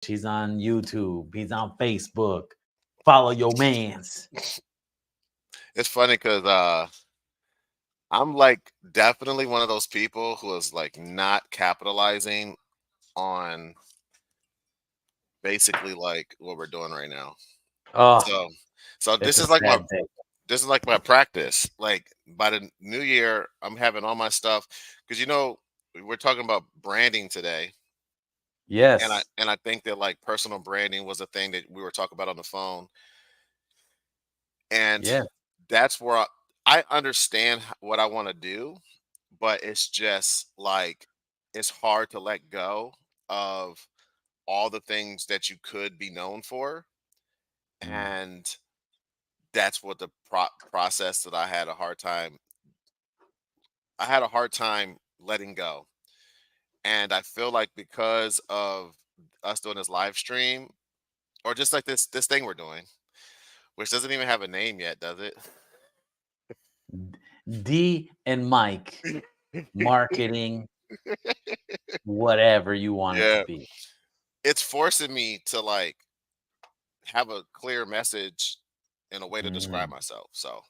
He's on YouTube. He's on Facebook. Follow your man's. It's funny because I'm like definitely one of those people who is like not capitalizing on basically like what we're doing right now. Oh, So so it's this a is like my sad day. this is like my practice. Like by the new year, I'm having all my stuff because we're talking about branding today, and I Yes. and I think that like personal branding was a thing that we were talking about on the phone, and Yeah. that's where I understand what I want to do, but it's just like it's hard to let go of all the things that you could be known for, Mm. and that's what the process that I had a hard time letting go. And I feel like because of us doing this live stream, or just like this thing we're doing, which doesn't even have a name yet, does it? D and Mike, marketing, whatever you want it to Yeah, be. it's forcing me to like have a clear message and a way to describe Mhm. myself. So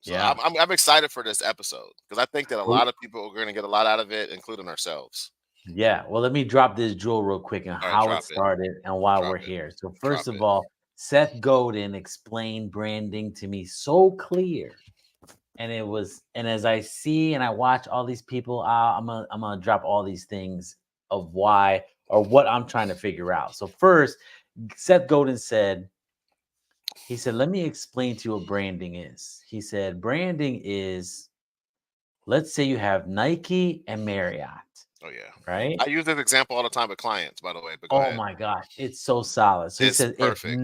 I'm Yeah. I'm, I'm excited for this episode because I think that a Well, lot of people are going to get a lot out of it, including ourselves. yeah. Well, let me drop this jewel real quick and All right, how it drop it, started and why drop we're it, here. So, drop first of it. all, Seth Godin explained branding to me so clear. And as I see and I watch all these people, I'm gonna drop all these things of why or what I'm trying to figure out. So first, Seth Godin said, he said, let me explain to you what branding is. He said, branding is, let's say you have Nike and Marriott, Oh yeah, right? I use this example all the time with clients, by the way. But go Oh ahead. my gosh, it's so solid. So he It's said, perfect.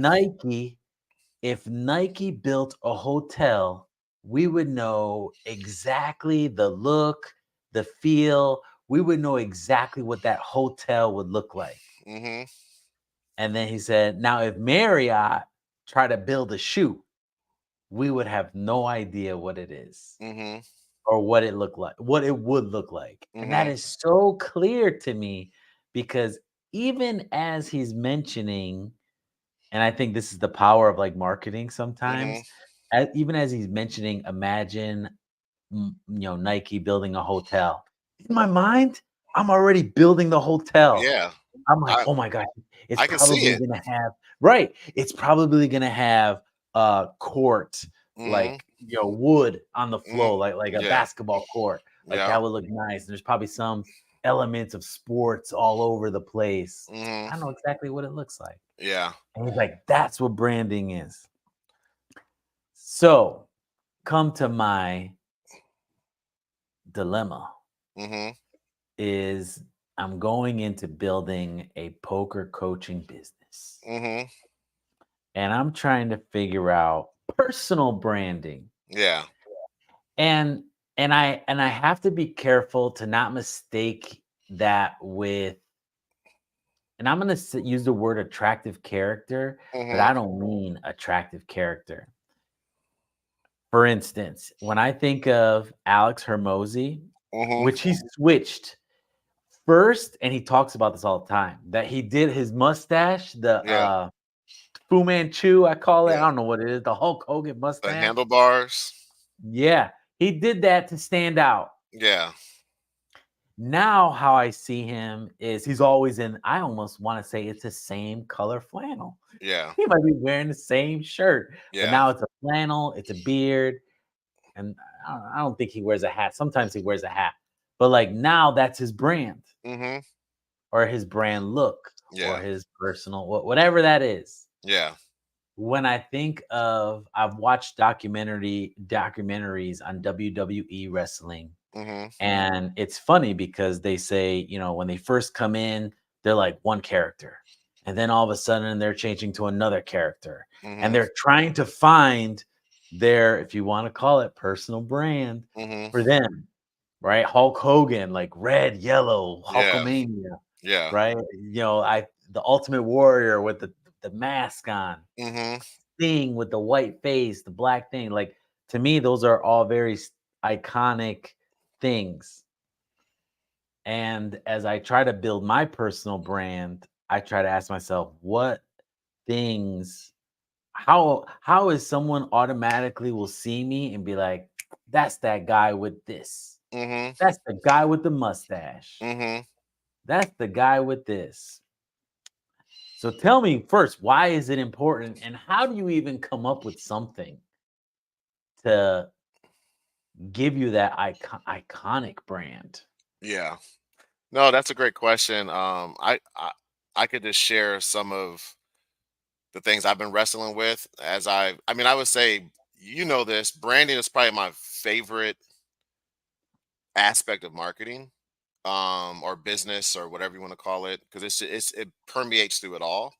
if Nike built a hotel, we would know exactly the look, the feel. We would know exactly what that hotel would look like. Mm-hmm. And then he said, now if Marriott tried to build a shoe, we would have no idea what it is Mm-hmm. or what it looked like, what it would look like. And that Mm-hmm. is so clear to me because even as he's mentioning, and I think this is the power of like marketing Mm-hmm. sometimes, even as he's mentioning, imagine, Nike building a hotel. In my mind, I'm already building the hotel. Yeah, I'm like, I "Oh my god, it's I can see probably it. gonna have" right, it's probably gonna have a court, Mm-hmm. like, wood on the Mm-hmm. floor, like a Yeah. basketball court, like, Yeah. that would look nice, and there's probably some elements of sports all over the place. Mm-hmm. I know exactly what it looks like. Yeah. And he's like, "That's what branding is." So, come to my dilemma Mm-hmm. is I'm going into building a poker coaching business. Mm-hmm. And I'm trying to figure out personal branding. Yeah. And and I have to be careful to not mistake that with, and I'm going to use the word attractive character, but Mm-hmm. I don't mean attractive character. For instance, when I think of Alex Hermosi, Mm-hmm. which he switched first, and he talks about this all the time, that he did his mustache, the Yeah. Fu Manchu, I call it. I Yeah. don't know what it is, the Hulk Hogan The mustache. handlebars. Yeah, he did that to stand out. Yeah. Now, how I see him is he's always in, I almost want to say it's the same color flannel. Yeah. He might be wearing the same shirt, but Yeah. now it's a flannel, it's a beard, and I don't think he wears a hat. Sometimes he wears a hat, but like now that's his brand Mm-hmm. or his brand look or Yeah. his personal, whatever that is. Yeah. When I think of, I've watched documentaries on WWE wrestling. Mm-hmm. And it's funny because they say, when they first come in, they're like one character. And then all of a sudden they're changing to another character. And Mm-hmm. they're trying to find their, if you want to call it, personal brand Mm-hmm. for them, right? Hulk Hogan, like red, yellow, Yeah. Hulkamania, Yeah. right? The Ultimate Warrior with the mask on, Mm-hmm. Thing with the white face, the black thing. Like, to me, those are all very iconic things. And as I try to build my personal brand, I try to ask myself, what things, how is someone automatically will see me and be like, that's that guy with this. Mm-hmm. That's the guy with the mustache. Mm-hmm. That's the guy with this. So tell me first, why is it important and how do you even come up with something to give you that iconic brand? Yeah. No, that's a great question. I could just share some of the things I've been wrestling with as I mean, I would say, you know, this branding is probably my favorite aspect of marketing, or business or whatever you want to call it, because it permeates through it all.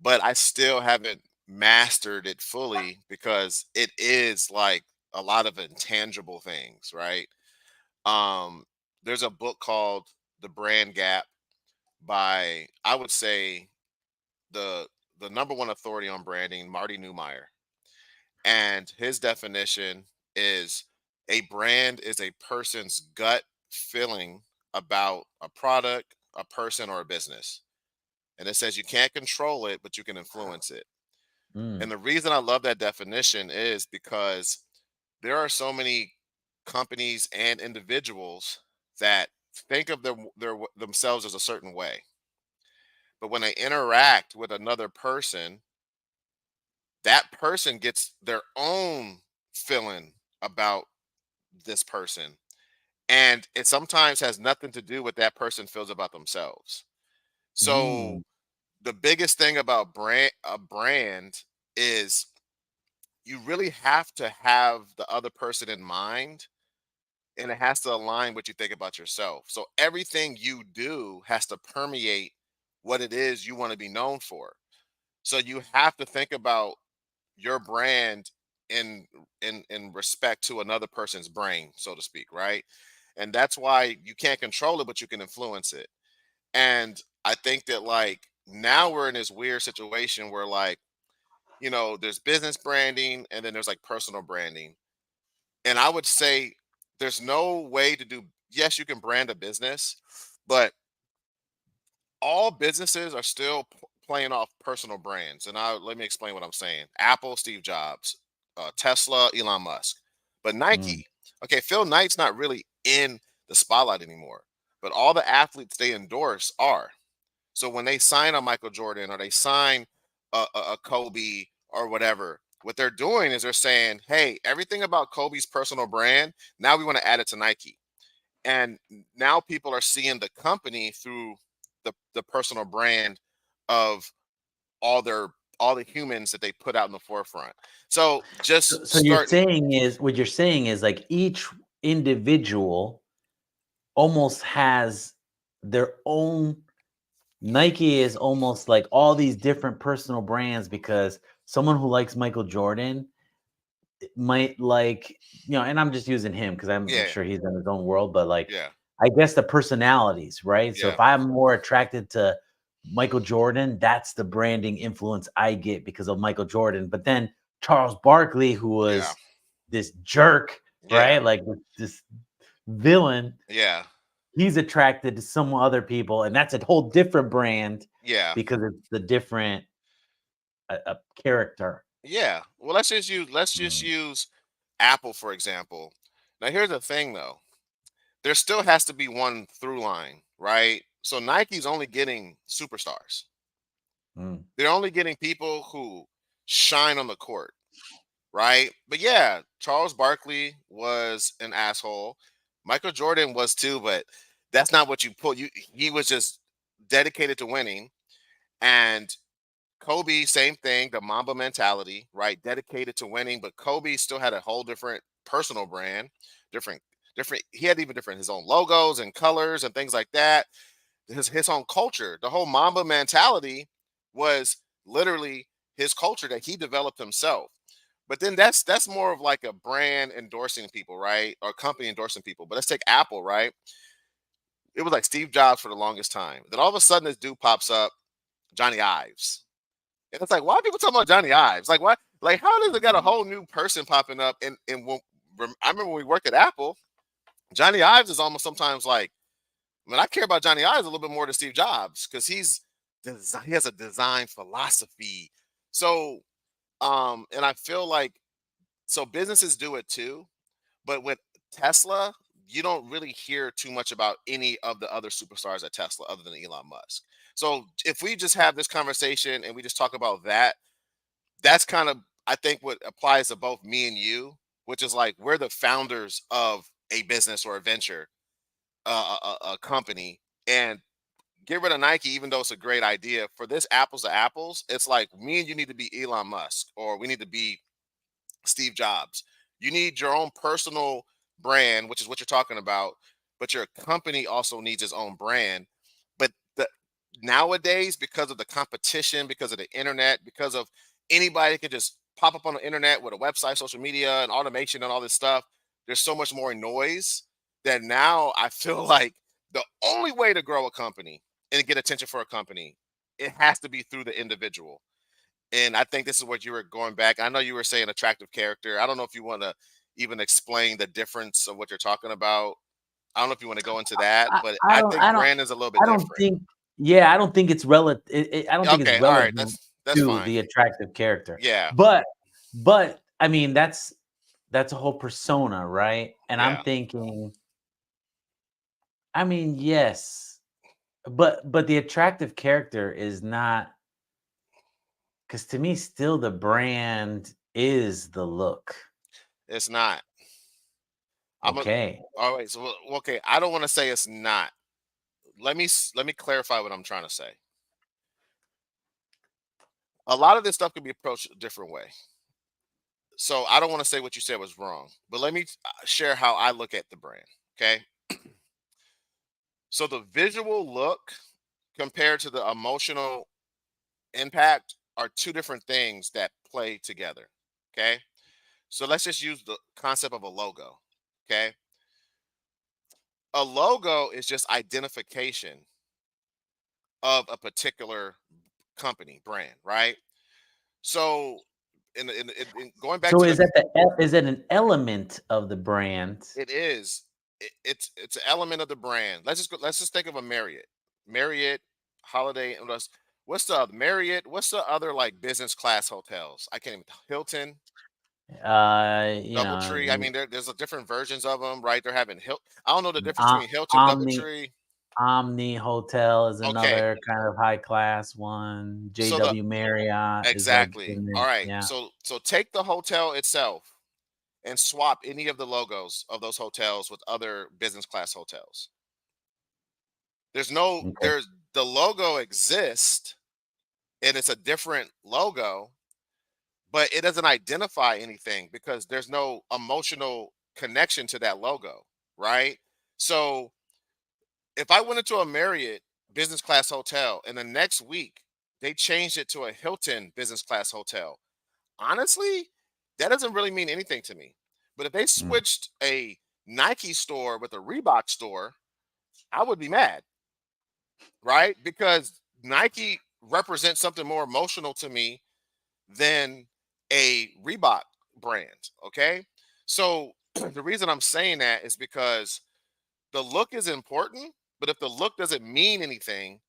But I still haven't mastered it fully because it is like a lot of intangible things, right? Um, there's a book called The Brand Gap by, I would say, the the number one authority on branding, Marty Newmeyer. And his definition is a brand is a person's gut feeling about a product, a person, or a business. And it says you can't control it, but you can influence it. Mm, And the reason I love that definition is because there are so many companies and individuals that think of themselves as a certain way. But when they interact with another person, that person gets their own feeling about this person. And it sometimes has nothing to do with that person feels about themselves. So mm, the biggest thing about a brand is you really have to have the other person in mind, and it has to align what you think about yourself. So everything you do has to permeate what it is you want to be known for. So you have to think about your brand in in respect to another person's brain, so to speak, right? And that's why you can't control it, but you can influence it. And I think that, like, now we're in this weird situation where, like, you know, there's business branding and then there's like personal branding. And I would say there's no way to do, yes, you can brand a business, but all businesses are still playing off personal brands. And let me explain what I'm saying. Apple, Steve Jobs, Tesla, Elon Musk, but mm. Nike. Okay, Phil Knight's not really in the spotlight anymore, but all the athletes they endorse are. So when they sign a Michael Jordan or they sign a Kobe or whatever, what they're doing is they're saying, "Hey, everything about Kobe's personal brand, now we want to add it to Nike." And now people are seeing the company through the personal brand of all their all the humans that they put out in the forefront. So So, just so you're start. saying is what you're saying is like each individual almost has their own. Nike is almost like all these different personal brands because someone who likes Michael Jordan might like, and I'm just using him because I'm Yeah, sure he's in his own world, but like, yeah, I guess the personalities, right? So yeah, if I'm more attracted to Michael Jordan, that's the branding influence I get because of Michael Jordan. But then Charles Barkley, who yeah, was this jerk, yeah, right? Like this villain, yeah, he's attracted to some other people, and that's a whole different brand yeah, because it's the different character. yeah. Well, Mm, let's just use Apple for example. Now here's the thing though. There still has to be one through line, right? So Nike's only getting superstars. mm, They're only getting people who shine on the court, right? But yeah, Charles Barkley was an asshole. Michael Jordan was too, but that's not what you put. He was just dedicated to winning. And Kobe, same thing, the Mamba mentality, right? Dedicated to winning, but Kobe still had a whole different personal brand, different, different. He had even different his own logos and colors and things like that. His own culture, the whole Mamba mentality was literally his culture that he developed himself. But then that's more of like a brand endorsing people, right? Or company endorsing people. But let's take Apple, right? It was like Steve Jobs for the longest time. Then all of a sudden this dude pops up, Johnny Ives. And it's like, why are people talking about Johnny Ives? Like, what? Like, how does it got a mm. whole new person popping up? And I remember when we worked at Apple, Johnny Ives is almost sometimes like, I mean, I care about Johnny Ives a little bit more than Steve Jobs because he has a design philosophy. So, and I feel like so businesses do it too, but with Tesla, you don't really hear too much about any of the other superstars at Tesla other than Elon Musk. So if we just have this conversation and we just talk about that, that's kind of I think what applies to both me and you, which is like we're the founders of a business or a venture, a company, and get rid of Nike, even though it's a great idea. For this apples to apples, it's like me and you need to be Elon Musk, or we need to be Steve Jobs. You need your own personal brand, which is what you're talking about, but your company also needs its own brand. But nowadays, because of the competition, because of the internet, because of anybody can just pop up on the internet with a website, social media, and automation and all this stuff, there's so much more noise that now I feel like the only way to grow a company and get attention for a company, it has to be through the individual. And I think this is what you were going back. I know you were saying attractive character. I don't know if you want to even explain the difference of what you're talking about. I don't know if you want to go into that, I, but I I don't think I don't brand is a little bit I don't different. think yeah, I don't think it's relative. I don't think it's Okay, all right, relevant that's to fine. the attractive character. Yeah, But I mean that's a whole persona, right? And I'm yeah. thinking, I mean, yes, but the attractive character is not because to me, still the brand is the look. It's not. I'm a, Okay. all right. So okay, I don't want to say it's not. Let me clarify what I'm trying to say. A lot of this stuff can be approached a different way. So I don't want to say what you said was wrong, but let me share how I look at the brand. Okay. So the visual look compared to the emotional impact are two different things that play together. Okay. So let's just use the concept of a logo. Okay. A logo is just identification of a particular company brand, right? So, in going back So to the, is that is it an element of the brand? it is, it's an element of the brand. Let's just go, let's just think of a Marriott, Holiday, and what's the other, Marriott? What's the other like business class hotels? I can't even Hilton, You know, DoubleTree. I mean, there's a different versions of them, right? They're having I don't know the difference O- between Hilton, Omni DoubleTree. Omni Hotel is Okay, another kind of high class one. so the JW Marriott is like exactly. in All it. right, Yeah. so take the hotel itself and swap any of the logos of those hotels with other business class hotels. Okay. There's the logo exists and it's a different logo, but it doesn't identify anything because there's no emotional connection to that logo, right? So if I went into a Marriott business class hotel and the next week they changed it to a Hilton business class hotel, honestly, that doesn't really mean anything to me. But if they Mm. switched a Nike store with a Reebok store, I would be mad, right? Because Nike represents something more emotional to me than a Reebok brand. Okay. So the reason I'm saying that is because the look is important, but if the look doesn't mean anything,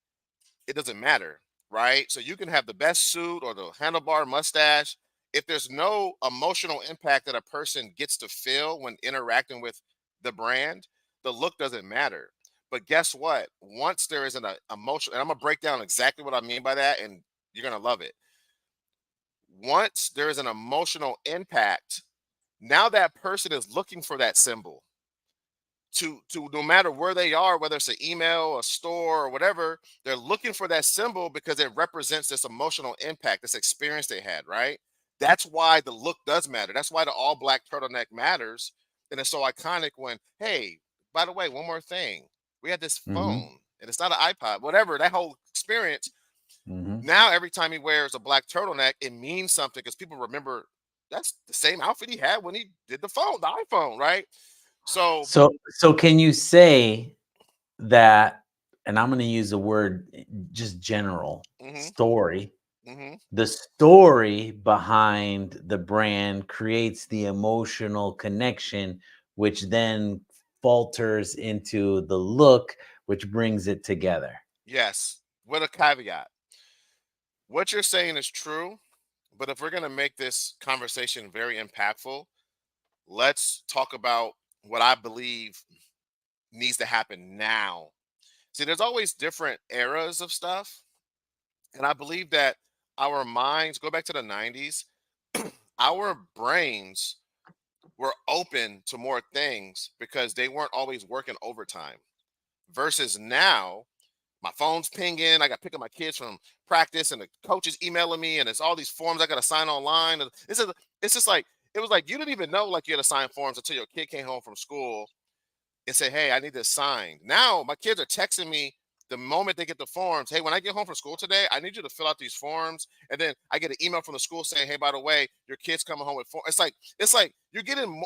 it doesn't matter, right? So you can have the best suit or the handlebar mustache. If there's no emotional impact that a person gets to feel when interacting with the brand, the look doesn't matter. But guess what? Once there is an emotion, and I'm gonna break down exactly what I mean by that, and you're gonna love it. Once there is an emotional impact, now that person is looking for that symbol to no matter where they are, whether it's an email, a store, or whatever, they're looking for that symbol because it represents this emotional impact, this experience they had, right? That's why the look does matter. That's why the all black turtleneck matters. And it's so iconic when, hey, by the way, one more thing. We had this Mhm. phone and it's not an iPod, whatever, that whole experience. Mhm. Now, every time he wears a black turtleneck, it means something because people remember that's the same outfit he had when he did the iPhone, right? So, So can you say that, and I'm going to use the word just general hmm story. hmm The story behind the brand creates the emotional connection, which then falters into the look, which brings it together. yes, with a caveat. What you're saying is true, but if we're going to make this conversation very impactful, let's talk about what I believe needs to happen now. See, there's always different eras of stuff, and I believe that our minds go back to the 90s. Our brains were open to more things because they weren't always working overtime. Versus now, my phone's pinging. I got to pick up my kids from practice, and the coach is emailing me, and it's all these forms I got to sign online. And it's just like it was like you didn't even know like you had to sign forms until your kid came home from school and said, "Hey, I need this signed." Now my kids are texting me the moment they get the forms. "Hey, when I get home from school today, I need you to fill out these forms." And then I get an email from the school saying, "Hey, by the way, your kid's coming home with forms." It's like you're getting.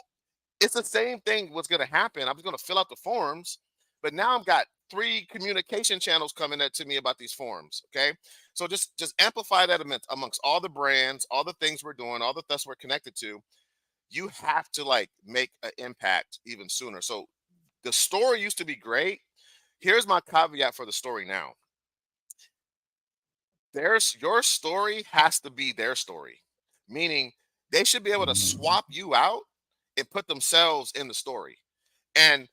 It's the same thing. What's going to happen? I'm just going to fill out the forms, but now I've got three communication channels coming at to me about these forms. Okay, so just amplify that amongst all the brands, all the things we're doing, all the things we're connected to. You have to like make an impact even sooner. So the story used to be great. Here's my caveat for the story now. There's your story has to be their story, meaning they should be able to Mhm. swap you out and put themselves in the story. And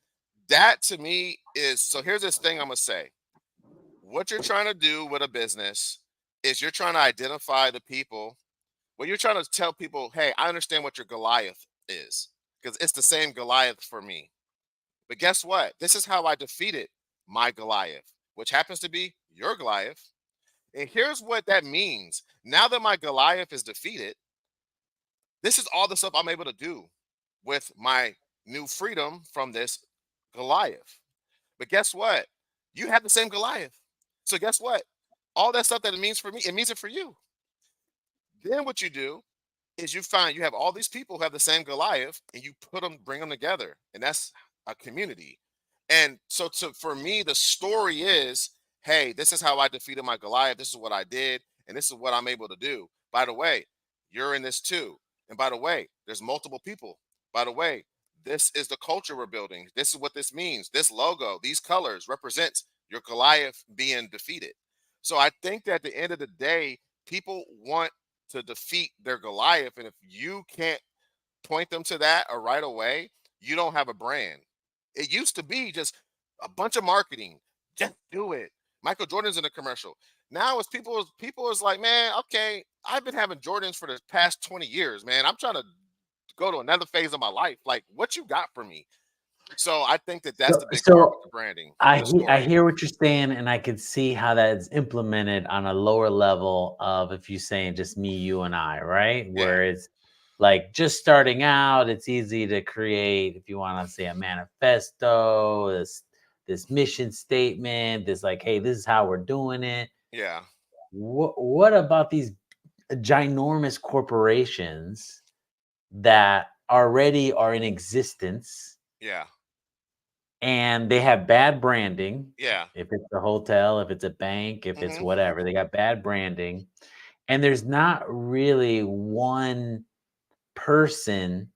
that to me is so. Here's this thing I'm gonna say. What you're trying to do with a business is you're trying to identify the people. Well, you're trying to tell people, hey, I understand what your Goliath is because it's the same Goliath for me. But guess what? This is how I defeated my Goliath, which happens to be your Goliath. And here's what that means. Now that my Goliath is defeated, this is all the stuff I'm able to do with my new freedom from this Goliath. But guess what? You have the same Goliath. So guess what? All that stuff that it means for me, it means it for you. Then what you do is you find you have all these people who have the same Goliath and you bring them together. And that's a community. And so for me, the story is, hey, this is how I defeated my Goliath. This is what I did, and this is what I'm able to do. By the way, you're in this too. And by the way, there's multiple people. By the way, this is the culture we're building. This is what this means. This logo, these colors represents your Goliath being defeated. So I think that at the end of the day, people want to defeat their Goliath. And if you can't point them to that or right away, you don't have a brand. It used to be just a bunch of marketing. Just do it. Michael Jordan's in a commercial. Now it's people is like, man, okay, I've been having Jordans for the past 20 years, man. I'm trying to go to another phase of my life. Like, what you got for me? So I think that that's So, the big part with so the branding I and the I story. hear what you're saying, and I could see how that's implemented on a lower level of if you're saying just me, you, and I, right? Yeah, Where it's like just starting out, it's easy to create if you want to say a manifesto, this mission statement, this like, hey, this is how we're doing it. yeah, What about these ginormous corporations that already are in existence yeah, and they have bad branding? yeah. If it's a hotel, if it's a bank, if it's Hmm. whatever, they got bad branding. And there's not really one person,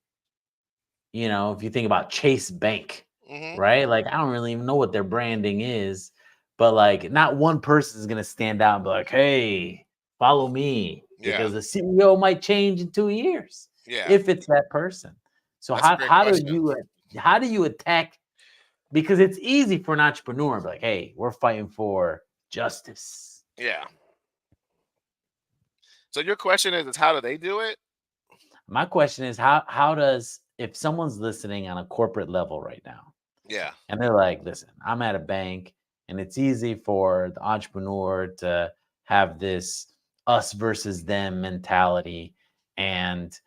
if you think about Chase Bank, Hmm. right? Like, I don't really even know what their branding is, but like, not one person is going to stand out and be like, hey, follow me, Yeah, because the CEO might change in 2 years yeah. if it's that person. So, That's a how, great how do question. you, how do you attack? Because it's easy for an entrepreneur to be like, hey, we're fighting for justice. Yeah. So your question is how do they do it? My question is, how does, if someone's listening on a corporate level right now, Yeah. and they're like, listen, I'm at a bank, and it's easy for the entrepreneur to have this us versus them mentality. And,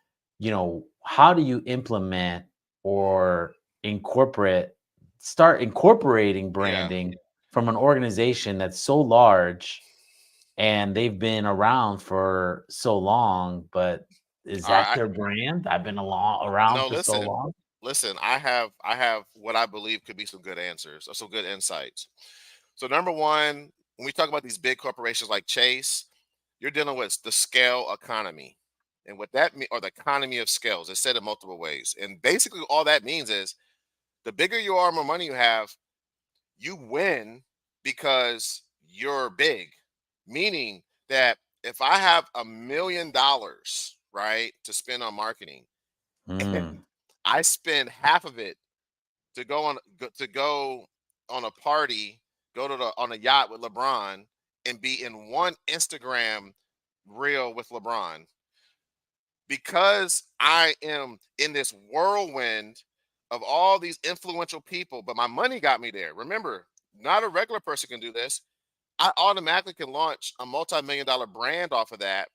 how do you implement or incorporate, start incorporating Yeah. branding from an organization that's so large and they've been around for so long, but is All that right. their brand? I've been around No, for so listen. long. Listen, I have what I believe could be some good answers or some good insights. So number one, when we talk about these big corporations like Chase, you're dealing with the scale economy. And what that means, or the economy of scales, it's said in multiple ways. And basically all that means is the bigger you are, more money you have, you win because you're big. Meaning that if I have $1 million, right, to spend on marketing, Mm, and I spend half of it to go on a party, go to on a yacht with LeBron, and be in one Instagram reel with LeBron, because I am in this whirlwind of all these influential people, but my money got me there. Remember, not a regular person can do this. I automatically can launch a multi-million-dollar brand off of that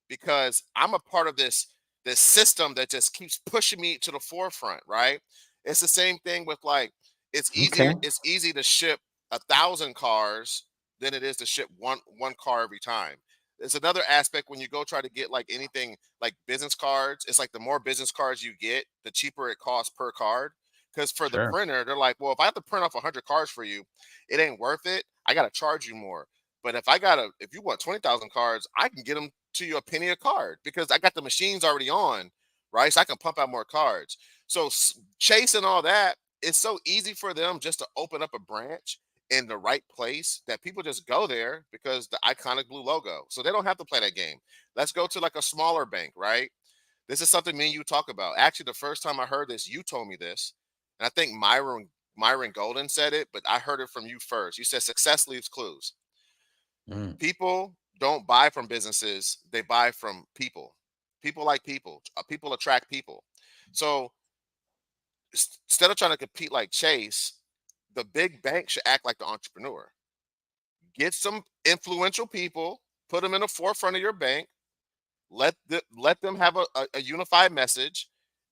because I'm a part of this system that just keeps pushing me to the forefront, right? It's the same thing with like okay. it's easy to ship 1,000 cars than it is to ship one car every time. There's another aspect when you go try to get like anything like business cards. It's like the more business cards you get, the cheaper it costs per card. Because for the Sure. printer, they're like, well, if I have to print off 100 cards for you, it ain't worth it. I gotta charge you more. But if you want 20,000 cards, I can get them to you a penny a card because I got the machines already on, right? So I can pump out more cards. So Chase and all that, it's so easy for them just to open up a branch in the right place that people just go there because the iconic blue logo. So they don't have to play that game. Let's go to like a smaller bank, right? This is something me and you talk about. Actually, the first time I heard this, you told me this. And I think Myron Golden said it, but I heard it from you first. You said success leaves clues. Mm, People don't buy from businesses, they buy from people. People like people. People attract people. So instead of trying to compete like Chase, the big bank should act like the entrepreneur. Get some influential people, put them in the forefront of your bank, let them have a unified message,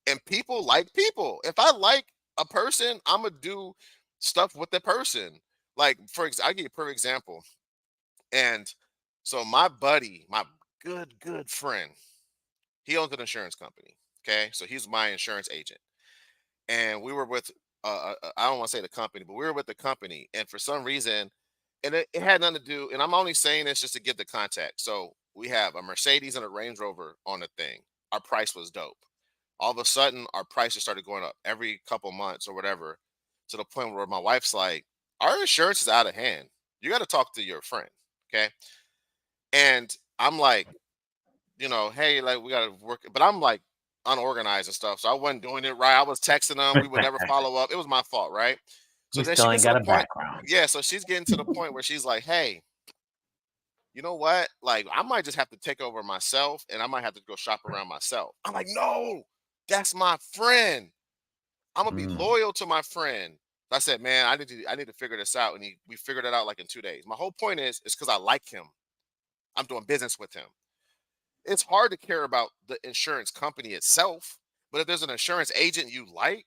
and people like people. If I like a person, I'm gonna do stuff with the person. Like I give you a perfect example. And so my buddy, my good friend, he owns an insurance company. Okay, so he's my insurance agent, and we were with I don't want to say the company, but we were with the company, and for some reason, and it had nothing to do. And I'm only saying this just to give the context. So we have a Mercedes and a Range Rover on the thing. Our price was dope. All of a sudden, our prices started going up every couple months or whatever, to the point where my wife's like, "Our insurance is out of hand. You got to talk to your friend." Okay, and I'm like, hey, like we gotta work, but I'm like unorganized and stuff. So I wasn't doing it right. I was texting them. We would never follow up. It was my fault, right? So you then she still ain't gets to got the a point. background. Yeah, so she's getting to the point where she's like, hey, you know what? Like, I might just have to take over myself and I might have to go shop around myself. I'm like, no, that's my friend. I'm gonna be Mm, loyal to my friend. I said, man, I need to figure this out. And we figured it out like in 2 days. My whole point is because I like him. I'm doing business with him. It's hard to care about the insurance company itself, but if there's an insurance agent you like,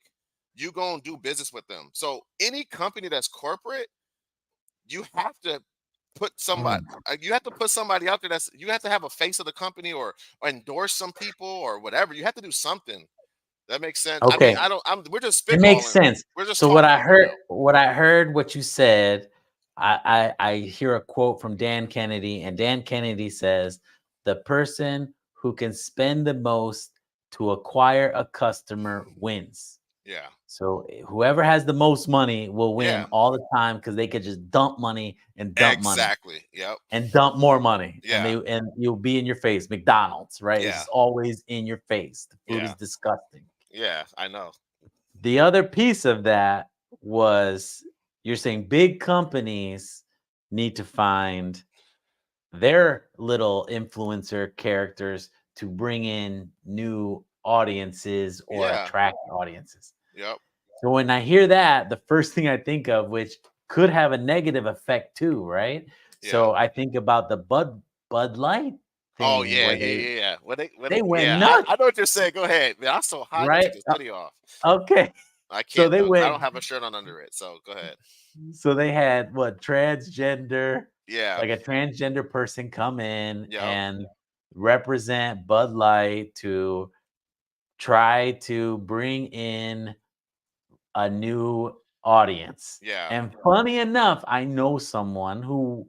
you go and do business with them. So any company that's corporate, you have to mm. you have to put somebody out there you have to have a face of the company, or endorse some people or whatever. You have to do something. That makes sense. I mean, Okay. we're just It makes spitballing. sense. We're just So what I talking, heard, what you said, I hear a quote from Dan Kennedy, and Dan Kennedy says, "The person who can spend the most to acquire a customer wins." Yeah. So whoever has the most money will win Yeah. all the time because they could just dump money and dump money Exactly. Yep. and dump more money, and Yeah. you'll be in your face. McDonald's, right? It's Yeah. just always in your face. The food is Yeah. disgusting. Yeah. I know. The other piece of that was you're saying big companies need to find their little influencer characters to bring in new audiences or Yeah. attract audiences. Yep. So when I hear that, the first thing I think of, which could have a negative effect too, right? Yeah. So I think about the Bud Light Oh thing yeah, where yeah, yeah, yeah. they went Yeah, nuts, I know what you're saying. Go ahead, man. I'm so hot. I gotta right? take this hoodie off. Okay. I So can't they though, 'cause I don't went have a shirt on under it. So go ahead. So they had what transgender, Yeah. like a transgender person come in Yep. and represent Bud Light to try to bring in a new audience. Yeah. And funny enough, I know someone who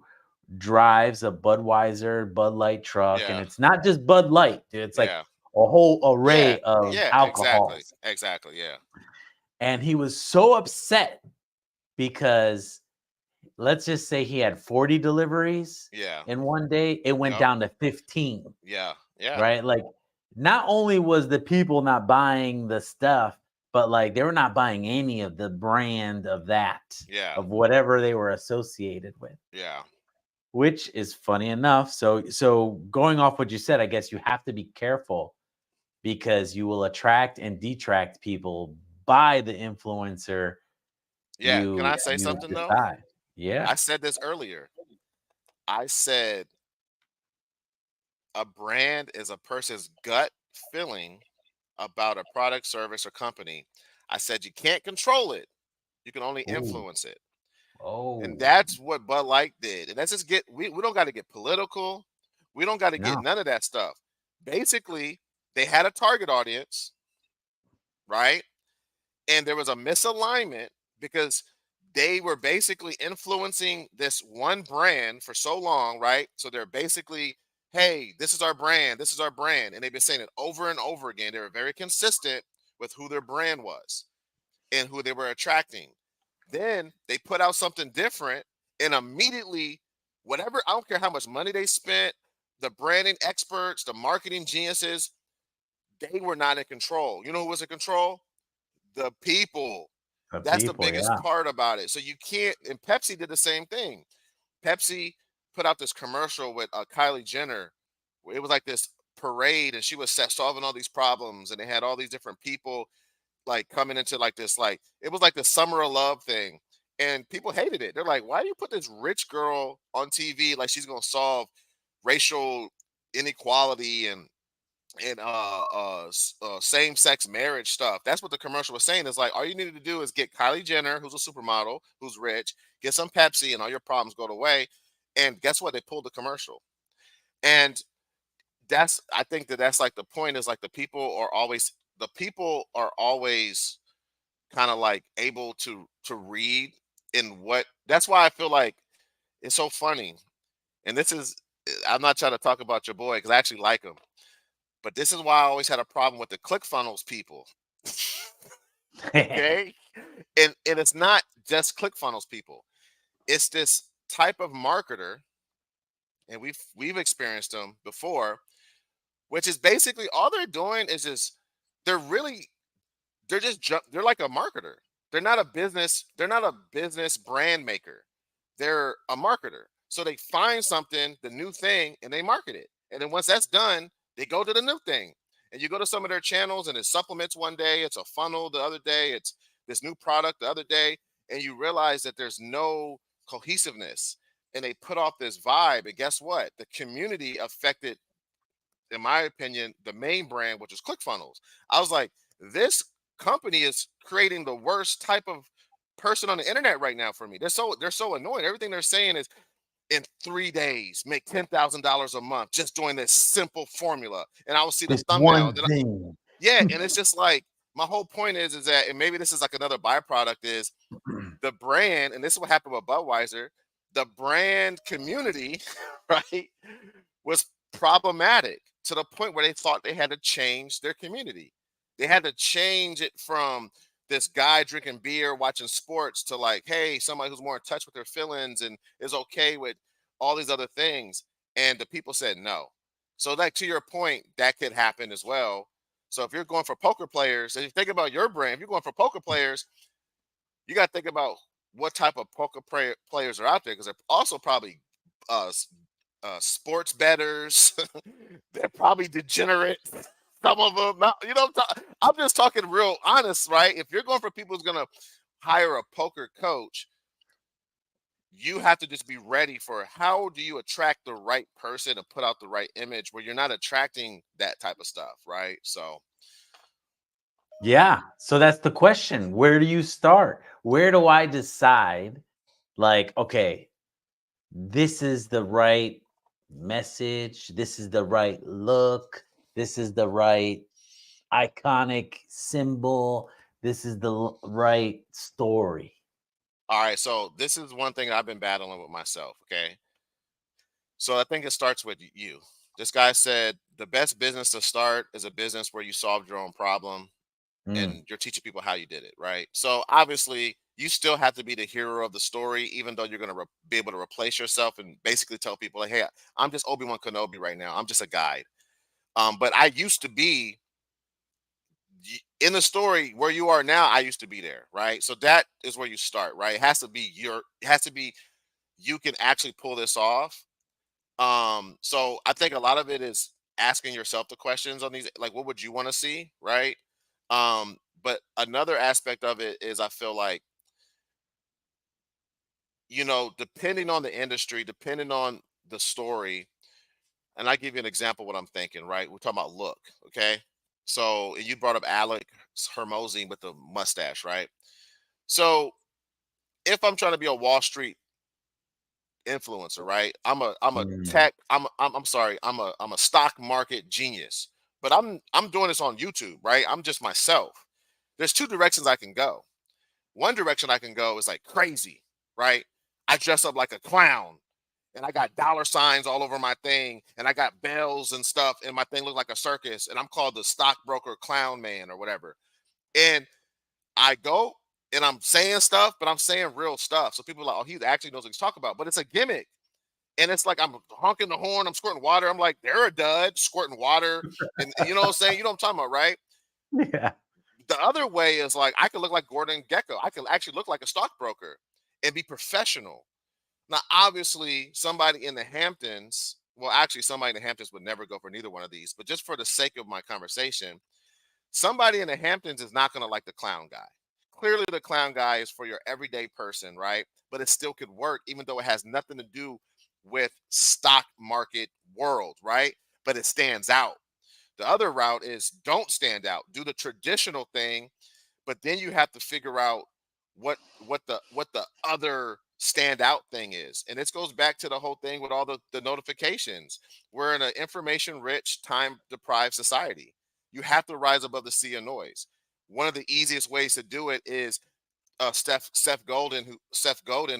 drives a Budweiser Bud Light truck, and Yeah. it's not just Bud Light, dude. It's like Yeah. a whole Yeah. array of Yeah. Exactly. alcohols. Exactly. Yeah. And he was so upset because let's just say he had 40 deliveries Yeah. in one day, it went Yep. down to 15, Yeah. Yeah. right? Like, not only was the people not buying the stuff, but like they were not buying any of the brand of that, Yeah. of whatever they were associated with, Yeah. which is funny enough. So going off what you said, I guess you have to be careful because you will attract and detract people by the influencer Yeah. Can I you say something though? decide. Yeah. I said this earlier. I said a brand is a person's gut feeling about a product, service, or company. I said you can't control it. You can only Ooh. influence it. And Oh, that's what Bud Light did. And let's just get we don't got to get political. We don't got to get no. none of that stuff. Basically, they had a target audience, right? And there was a misalignment because they were basically influencing this one brand for so long, right? So they're basically, hey, this is our brand, this is our brand. And they've been saying it over and over again. They were very consistent with who their brand was and who they were attracting. Then they put out something different and immediately, whatever, I don't care how much money they spent, the branding experts, the marketing geniuses, they were not in control. You know who was in control? The people. The That's the people, biggest yeah. part about it. So you can't, and Pepsi did the same thing. Pepsi put out this commercial with Kylie Jenner. It was like this parade, and she was solving all these problems, and they had all these different people like coming into like this, like it was like the summer of love thing, and people hated it. They're like, "Why do you put this rich girl on TV like she's gonna solve racial inequality and same-sex marriage stuff?" That's what the commercial was saying. Is like all you needed to do is get Kylie Jenner, who's a supermodel, who's rich, get some Pepsi, and all your problems go away. And guess what? They pulled the commercial. And that's I think that's like the point is like the people are always kind of like able to read in what that's why I feel like it's so funny. And this is I'm not trying to talk about your boy because I actually like him. But this is why I always had a problem with the ClickFunnels people. Okay. And it's not just ClickFunnels people. It's this type of marketer, and we've experienced them before, which is basically all they're doing is just they're really they're like a marketer. They're not a business brand maker. They're a marketer. So they find something, the new thing, and they market it. And then once that's done, they go to the new thing. And you go to some of their channels and it's supplements one day, it's a funnel the other day, it's this new product the other day, and you realize that there's no cohesiveness. And they put off this vibe. And guess what? The community affected, in my opinion, the main brand, which is ClickFunnels. I was like, this company is creating the worst type of person on the internet right now for me. They're so annoying. Everything they're saying is in 3 days, make $10,000 a month just doing this simple formula. And I will see the This thumbnail. one thing. Yeah, and it's just like my whole point is that, and maybe this is like another byproduct is the brand, and this is what happened with Budweiser. The brand community, right, was problematic to the point where they thought they had to change their community. They had to change it from this guy drinking beer, watching sports to like, hey, somebody who's more in touch with their feelings and is okay with all these other things. And the people said no. So, like to your point, that could happen as well. So, if you're going for poker players, and you think about your brand, if you're going for poker players, you got to think about what type of players are out there because they're also probably uh, sports betters. They're probably degenerate. Some of them, you know, I'm just talking real honest, right? If you're going for people who's going to hire a poker coach, you have to just be ready for how do you attract the right person and put out the right image where you're not attracting that type of stuff, right? So, Yeah. So that's the question. Where do you start? Where do I decide, like, okay, this is the right message, this is the right look, this is the right iconic symbol, this is the right story? all right. So, this is one thing I've been battling with myself. Okay. So, I think it starts with you. This guy said the best business to start is a business where you solve your own problem. Mm, and you're teaching people how you did it, right? So obviously, you still have to be the hero of the story, even though you're going to be able to replace yourself and basically tell people, like, "Hey, I'm just Obi-Wan Kenobi right now. I'm just a guide." But I used to be in the story where you are now. I used to be there, right? So that is where you start, right? It has to be It has to be you can actually pull this off. So I think a lot of it is asking yourself the questions on these, like, what would you want to see, right? But another aspect of it is I feel like, depending on the industry, depending on the story, and I give you an example what I'm thinking, right? We're talking about look, okay? So you brought up Alex Hermosi with the mustache, right? So if I'm trying to be a Wall Street influencer, right? I'm a mm, tech. I'm sorry. I'm a stock market genius. But I'm doing this on YouTube, right? I'm just myself. There's two directions I can go. One direction I can go is like crazy, right? I dress up like a clown and I got dollar signs all over my thing and I got bells and stuff and my thing looks like a circus and I'm called the stockbroker clown man or whatever. And I go and I'm saying stuff, but I'm saying real stuff. So people are like, oh, he actually knows what he's talking about. But it's a gimmick. And it's like I'm honking the horn, I'm squirting water. I'm like, they're a dud, squirting water. And you know what I'm saying? You know what I'm talking about, right? yeah. The other way is like I could look like Gordon Gecko. I could actually look like a stockbroker and be professional. Now, obviously, somebody in the Hamptons, well, actually, somebody in the Hamptons would never go for neither one of these, but just for the sake of my conversation, somebody in the Hamptons is not going to like the clown guy. Clearly, the clown guy is for your everyday person, right? But it still could work, even though it has nothing to do with stock market world, right? But it stands out. The other route is don't stand out. Do the traditional thing, but then you have to figure out what the other standout thing is. And this goes back to the whole thing with all the notifications. We're in an information rich, time deprived society. You have to rise above the sea of noise. One of the easiest ways to do it is Seth Godin,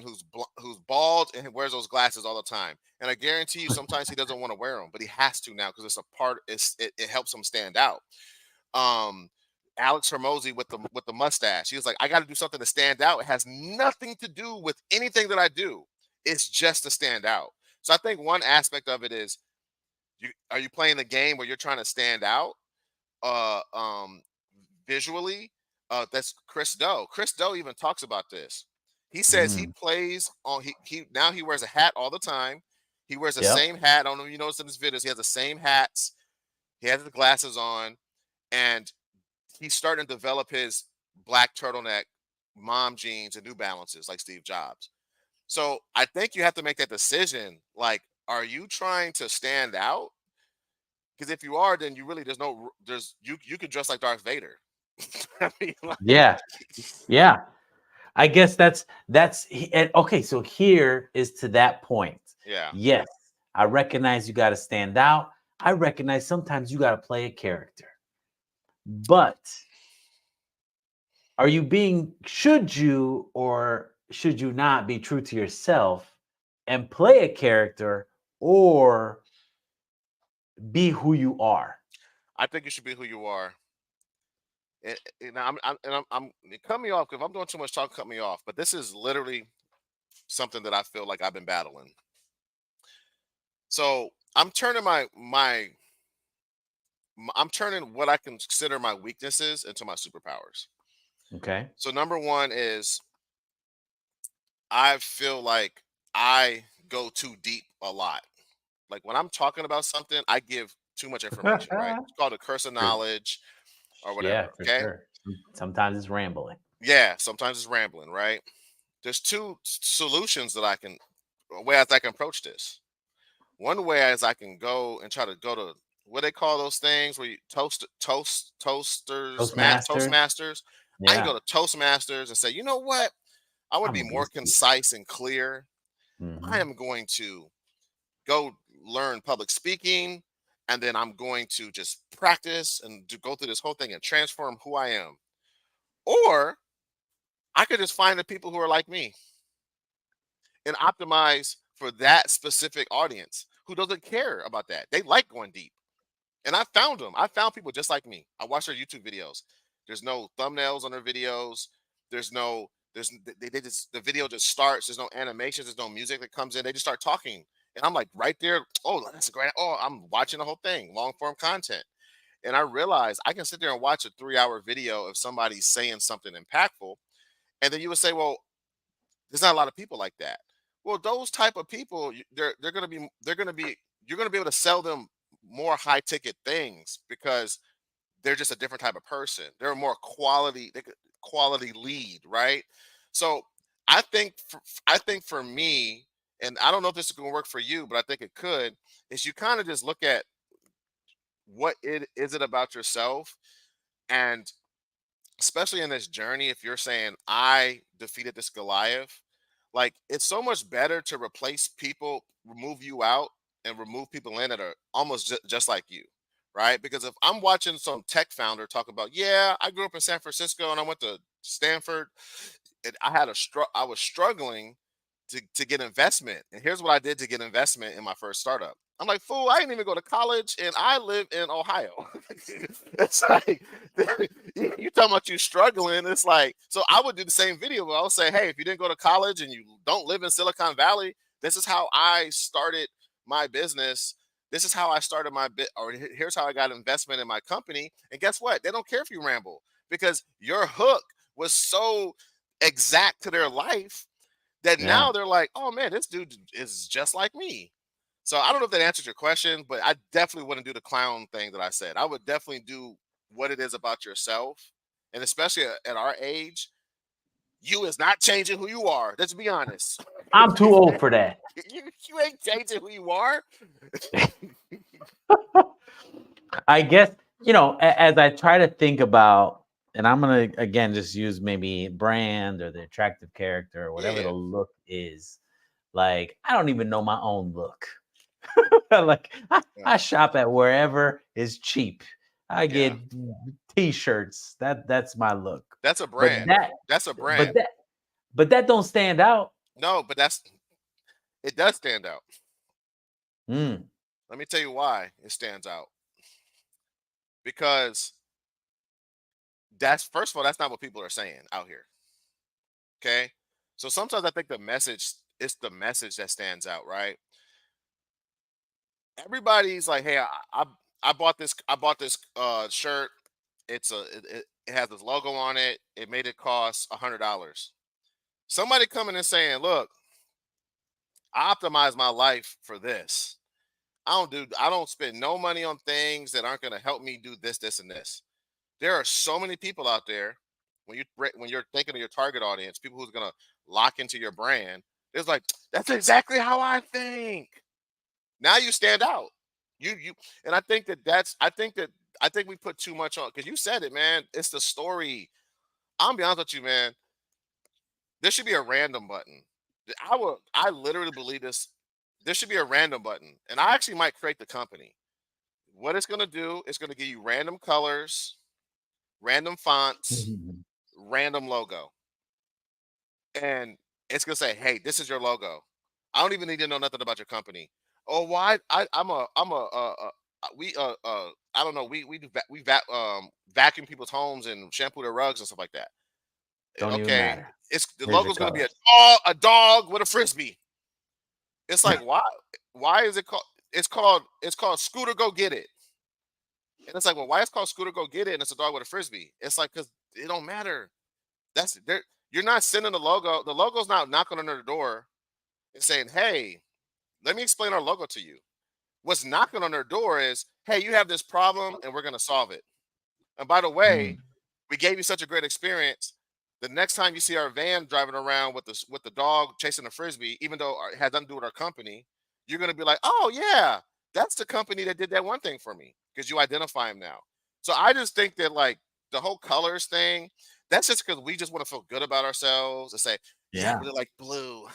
who's bald and wears those glasses all the time. And I guarantee you, sometimes he doesn't want to wear them, but he has to now because it's a part. It helps him stand out. Um, Alex Hermosi with the mustache. He was like, I got to do something to stand out. It has nothing to do with anything that I do. It's just to stand out. So I think one aspect of it is, are you playing the game where you're trying to stand out? Uh, um, Visually. That's Chris Doe. Chris Doe even talks about this. He says he Mm, plays on he now he wears a hat all the time. He wears the yep. same hat. I don't know if you noticed in his videos. He has the same hats. He has the glasses on, and he's starting to develop his black turtleneck, mom jeans, and New Balances like Steve Jobs. So I think you have to make that decision. Like, are you trying to stand out? Because if you are, then you really there's you could dress like Darth Vader. I mean, like, Yeah. Yeah. I guess and okay, so here is to that point. yeah. Yes, I recognize you got to stand out. I recognize sometimes you got to play a character. But should you or should you not be true to yourself and play a character or be who you are? I think you should be who you are. And cut me off, because if I'm doing too much talk, cut me off. But this is literally something that I feel like I've been battling. So I'm turning I'm turning what I consider my weaknesses into my superpowers. Okay. So number one is I feel like I go too deep a lot. Like when I'm talking about something, I give too much information, right? It's called a curse of For knowledge or Yeah, whatever. for Okay. sure. Sometimes it's rambling. Yeah. Sometimes it's rambling, right? There's two solutions ways I can approach this. One way is I can go and try to go to what they call those things where you Toastmasters. Toastmasters. I can Yeah. go to Toastmasters and say, you know what? I want I'm to gonna be be more concise and clear. I Mhm. am going to go learn public speaking, and then I'm going to just practice and go through this whole thing and transform who I am. Or I could just find the people who are like me and optimize for that specific audience who doesn't care about that. They like going deep. And I found them. I found people just like me. I watch their YouTube videos. There's no thumbnails on their videos. There's no they just the video just starts. There's no animations. There's no music that comes in. They just start talking, and I'm like right there. Oh, that's a great. Oh, I'm watching the whole thing, long form content, and I realize I can sit there and watch a 3 hour video of somebody saying something impactful, and then you would say, well, there's not a lot of people like that. Well, those type of people, they're gonna be you're gonna be able to sell them more high ticket things because they're just a different type of person. They're a more quality lead, right? So I think for me, and I don't know if this is going to work for you, but I think it could. Is you kind of just look at what it is it about yourself, and especially in this journey, if you're saying I defeated this Goliath, like it's so much better to replace people, remove you out, and remove people in that are almost just like you, right? Because if I'm watching some tech founder talk about, yeah, I grew up in San Francisco and I went to Stanford, and I was struggling to get investment, and here's what I did to get investment in my first startup. I'm like, fool, I didn't even go to college and I live in Ohio. It's like you talking about you struggling. It's like, so I would do the same video where I would say, hey, if you didn't go to college and you don't live in Silicon Valley, this is how I started my business. This is how I started my bit, or here's how I got investment in my company. And guess what? They don't care if you ramble because your hook was so exact to their life that Yeah. now they're like, oh man, this dude is just like me. So I don't know if that answers your question, but I definitely wouldn't do the clown thing that I said. I would definitely do what it is about yourself. And especially at our age, you is not changing who you are. Let's be honest. I'm too old for that. You ain't changing who you are. I guess, you know, as I try to think about, and I'm gonna again just use maybe brand or the attractive character or whatever Yeah. the look is. Like, I don't even know my own look. Like, Yeah. I shop at wherever is cheap. I Yeah. get t-shirts. That's my look. That's a But brand. that, That's a but brand. that, but that don't stand out. No, but it does stand out. Mm, Let me tell you why it stands out. Because that's first of all, that's not what people are saying out here. Okay. So sometimes I think it's the message that stands out, right? Everybody's like, hey, I bought this shirt. It has this logo on it. It made it cost $100. Somebody coming and saying, look, I optimize my life for this. I don't spend no money on things that aren't gonna help me do this, this, and this. There are so many people out there when you're thinking of your target audience, people who's gonna lock into your brand. It's like that's exactly how I think. Now you stand out. You and I think we put too much on because you said it, man. It's the story. I'll be honest with you, man. There should be a random button. I literally believe this. There should be a random button, and I actually might create the company. What it's gonna do, it's gonna give you random colors, random fonts, mhm. random logo, and it's gonna say, "Hey, this is your logo." I don't even need to know nothing about your company. Oh, why? I'm a we I don't know. We do vacuum people's homes and shampoo their rugs and stuff like that. Don't even Okay, matter. it's the Here's your logo's gonna be colors. a dog with a frisbee. It's like why? Why is it called? It's called Scooter Go Get It. And it's like, well, why it's called Scooter Go Get It and it's a dog with a frisbee? It's like because it don't matter. That's there. You're not sending the logo. The logo's not knocking on their door and saying, "Hey, let me explain our logo to you." What's knocking on their door is, "Hey, you have this problem and we're gonna solve it." And by the way, Mm, we gave you such a great experience. The next time you see our van driving around with the dog chasing a frisbee, even though it had nothing to do with our company, you're gonna be like, "Oh yeah, that's the company that did that one thing for me," because you identify them now. So I just think that like the whole colors thing, that's just because we just want to feel good about ourselves and say, "Yeah, I yeah. really like blue,"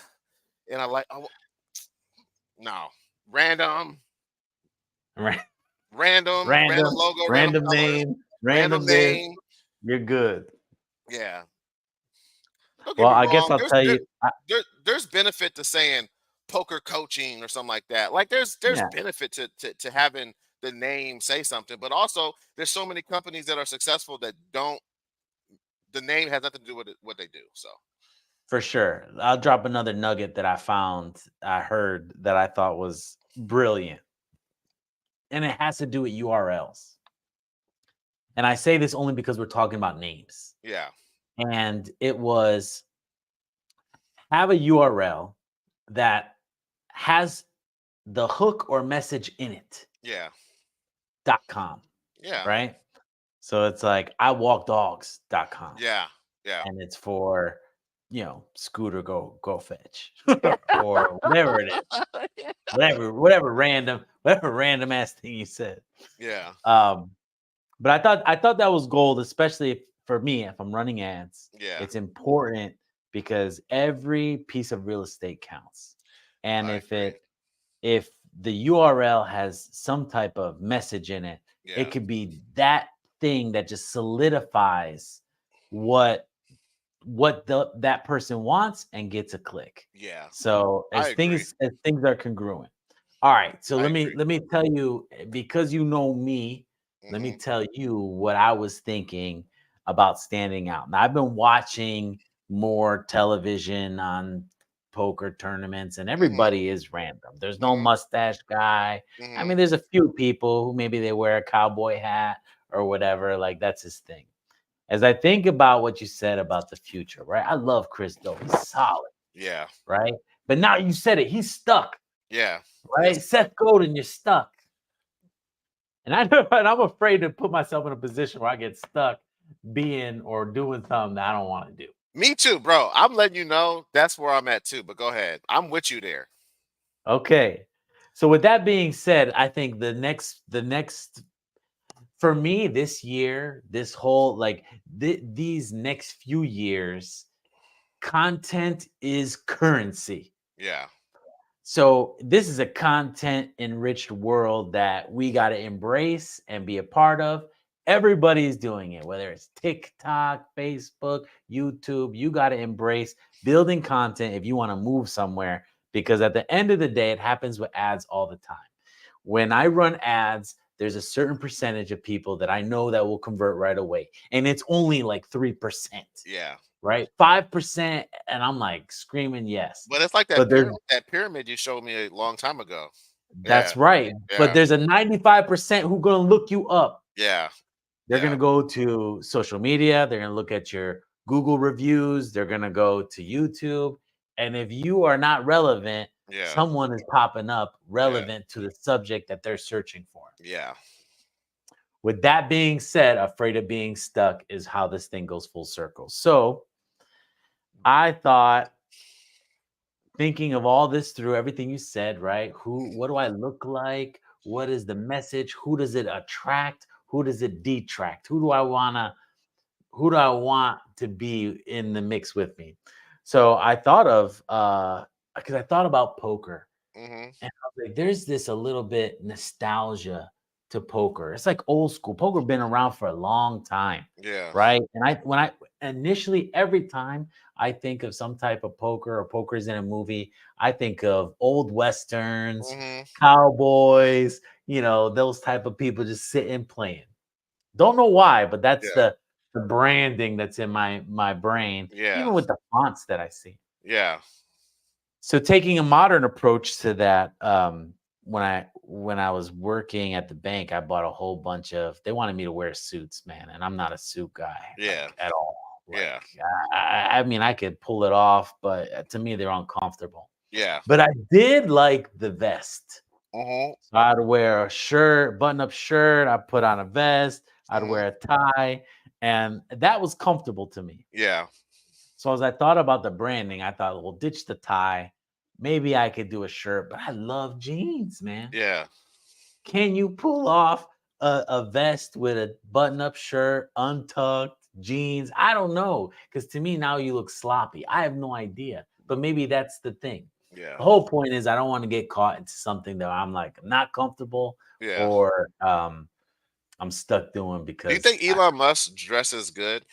and I like no random, Right. random Random, logo, random random color, name, random random this. name. You're good. Yeah, don't get Well, me I guess wrong. I'll tell you. There's benefit to saying poker coaching or something like that. Like there's Yeah. benefit to having the name say something, but also there's so many companies that are successful that don't. the name has nothing to do with what they do. So For sure. I'll drop another nugget that I heard that I thought was brilliant. And it has to do with URLs. And I say this only because we're talking about names. yeah, And it was have a URL that has the hook or message in it. yeah, .com, yeah, right? So it's like iwalkdogs.com. yeah, yeah, And it's for, Scooter go fetch or whatever it is. Whatever random ass thing you said. yeah, Um, but I thought that was gold, especially for me if I'm running ads. yeah. It's important because every piece of real estate counts. And I agree. if the URL has some type of message in it, it Yeah, could be that thing that just solidifies what that person wants and gets a click. yeah. So I agree. as things are congruent. All right. So I let agree. me tell you, because you know me, let me Hmm. tell you what I was thinking about standing out. Now I've been watching more television on poker tournaments, and Hmm. everybody is random. There's no Hmm. mustache guy. I Hmm. mean, there's a few people who maybe they wear a cowboy hat or whatever, like that's his thing. As I think about what you said about the future, right? I love Chris Do. He's solid, Yeah, right? But now you said it, he's stuck, yeah. He is right? stuck. Seth Godin, you're stuck. And I know, and I'm afraid to put myself in a position where I get stuck being or doing something that I don't want to do. Me too, bro. I'm letting you know that's where I'm at too. But go ahead. I'm with you there. Okay. So with that being said, I think the next for me this year, this whole like these next few years, content is currency. Yeah, So this is a content enriched world that we got to embrace and be a part of. Everybody's doing it, whether it's TikTok, Facebook, YouTube. You got to embrace building content if you want to move somewhere, because at the end of the day, it happens with ads all the time. When I run ads, there's a certain percentage of people that I know that will convert right away, and it's only like 3%, yeah. right? 5%, and I'm like screaming yes. But it's like But there's that pyramid you showed me a long time ago. Yeah, That's right. But yeah, there's a 95% who gonna look you up. yeah, They're yeah, gonna go to social media, they're gonna look at your Google reviews, they're gonna go to YouTube. And if you are not relevant, yeah, someone is popping up yeah, relevant to the subject that they're searching for. yeah. With that being said, afraid of being stuck is how this thing goes full circle. So I thought, thinking of all this through everything you said, right? What do I look like? What is the message? Who does it attract? Who does it detract? Who do I want to be in the mix with me? So I thought of because I thought about poker, Hmm. and I was like, there's this a little bit nostalgia to poker. It's like old school. Poker been around for a long time, Yeah. right? And when I initially every time I think of some type of poker or poker's in a movie, I think of old westerns, Hmm. cowboys, those type of people just sitting playing. Don't know why, but that's Yeah. the branding that's in my brain, Yeah. even with the fonts that I see. Yeah. So taking a modern approach to that, when I was working at the bank, I bought a whole bunch of. They wanted me to wear suits, man, and I'm not a suit guy Yeah. like at all. Yeah. Like I mean, I could pull it off, but to me, they're uncomfortable. Yeah. But I did like the vest. Hmm. So I'd wear a shirt, button-up shirt. I put on a vest. I'd Hmm. wear a tie, and that was comfortable to me. Yeah. So as I thought about the branding, I thought, well, ditch the tie. Maybe I could do a shirt, but I love jeans, man. Yeah. Can you pull off a vest with a button-up shirt, untucked jeans? I don't know, because to me now you look sloppy. I have no idea, but maybe that's the thing. Yeah. The whole point is I don't want to get caught into something that I'm like not comfortable Yeah. or I'm stuck doing Do you because think Elon Musk dresses good?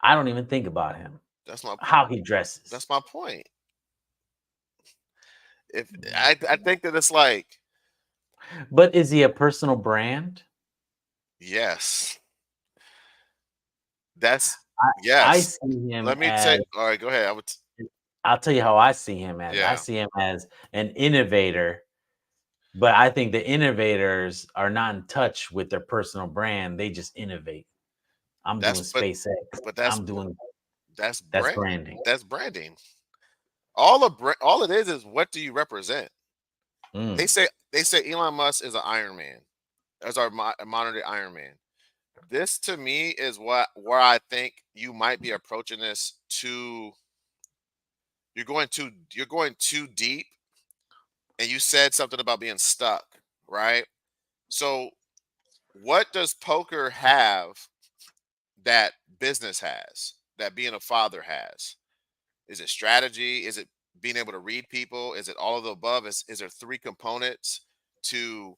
I don't even think about him, That's my how he dresses. that's my point. If I think that it's like, But is he a personal brand? yes. That's I yes. see him Let me say as all right, go ahead. I'll tell you how I see him as. I Yeah. see him as an innovator, but I think the innovators are not in touch with their personal brand. They just innovate. I'm That's doing SpaceX. but I'm doing that's that's brand branding. that's branding. All it is what do you represent? Mm, They say Elon Musk is an Iron Man. As our modern day Iron Man. This to me is where I think you might be approaching this too. You're going too deep, and you said something about being stuck, right? So, what does poker have that business has? That being a father has? Is it strategy? Is it being able to read people? Is it all of the above? Is there three components to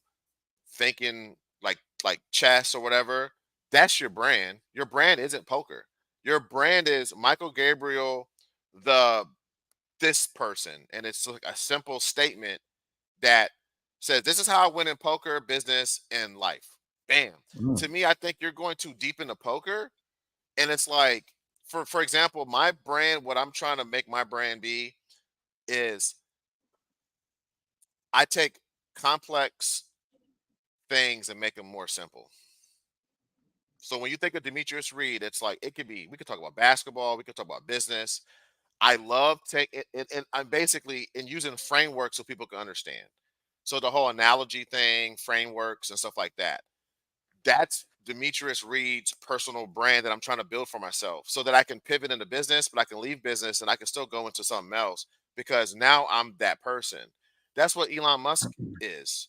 thinking like chess or whatever? That's your brand. Your brand isn't poker. Your brand is Michael Gabriel, the this person, and it's like a simple statement that says this is how I win in poker, business, and life. Bam. mm, To me, I think you're going too deep into poker, and it's like, for example, my brand. What I'm trying to make my brand be is I take complex things and make them more simple. So when you think of Demetrius Reed, it's like it could be. We could talk about basketball. We could talk about business. I love take it, and I'm basically in using frameworks so people can understand. So the whole analogy thing, frameworks, and stuff like that. That's Demetrius Reed's personal brand that I'm trying to build for myself, so that I can pivot into business, but I can leave business and I can still go into something else because now I'm that person. That's what Elon Musk is.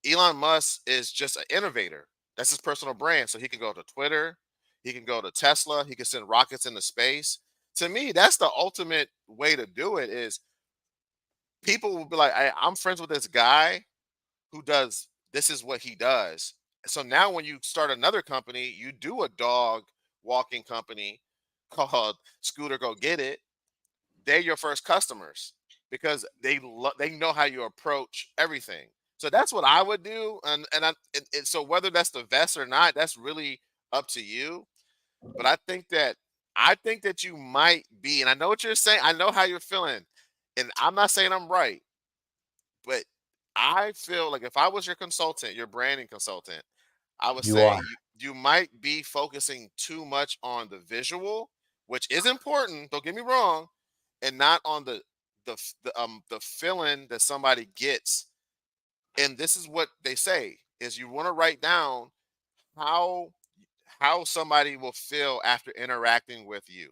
Elon Musk is just an innovator. That's his personal brand. So he can go to Twitter, he can go to Tesla, he can send rockets into space. To me, that's the ultimate way to do it. Is people will be like, I'm friends with this guy who does this is what he does. So now when you start another company, you do a dog walking company called Scooter Go Get It. They're your first customers because they know how you approach everything. So that's what I would do, and so whether that's the vest or not, that's really up to you. But I think that you might be, and I know what you're saying. I know how you're feeling, and I'm not saying I'm right, but I feel like if I was your consultant, your branding consultant, I would you say are. you might be focusing too much on the visual, which is important. Don't get me wrong, and not on the feeling that somebody gets. And this is what they say: is you want to write down how how somebody will feel after interacting with you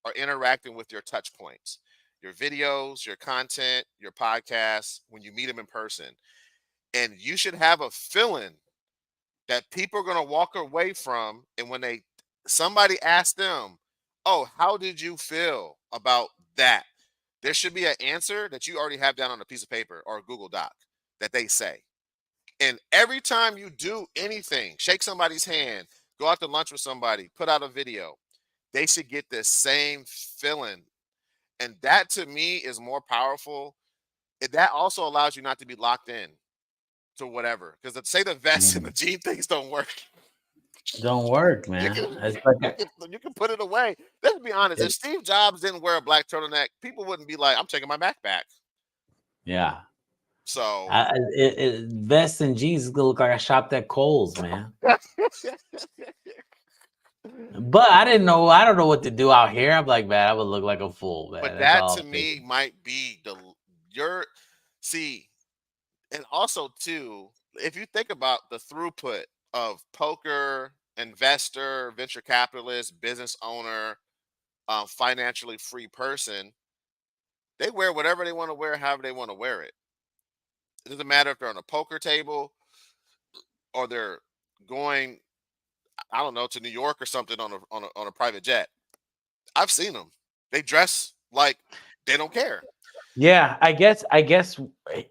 or interacting with your touch points, your videos, your content, your podcasts, when you meet them in person. And you should have a feeling that people are going to walk away from. And when somebody asks them, oh, how did you feel about that? There should be an answer that you already have down on a piece of paper or a Google Doc that they say. And every time you do anything, shake somebody's hand, go out to lunch with somebody, put out a video, they should get this same feeling. And that to me is more powerful. That also allows you not to be locked in to whatever. Because say the vest and the Mm. jean things don't work. Don't work, You man. can It's like you can put it away. Let's be honest. If Steve Jobs didn't wear a black turtleneck, people wouldn't be like, I'm taking my Mac back. yeah. So Vests and jeans look like I shopped at Kohl's, man. But I didn't know. I don't know what to do out here. I'm like, man, I would look like a fool, but man. That's that all to I'm me thinking. might be your see. And also too, if you think about the throughput of poker, investor, venture capitalist, business owner, financially free person, they wear whatever they want to wear, however they want to wear it. It doesn't matter if they're on a poker table or they're going, I don't know, to New York or something on a private jet. I've seen them. They dress like they don't care. Yeah, I guess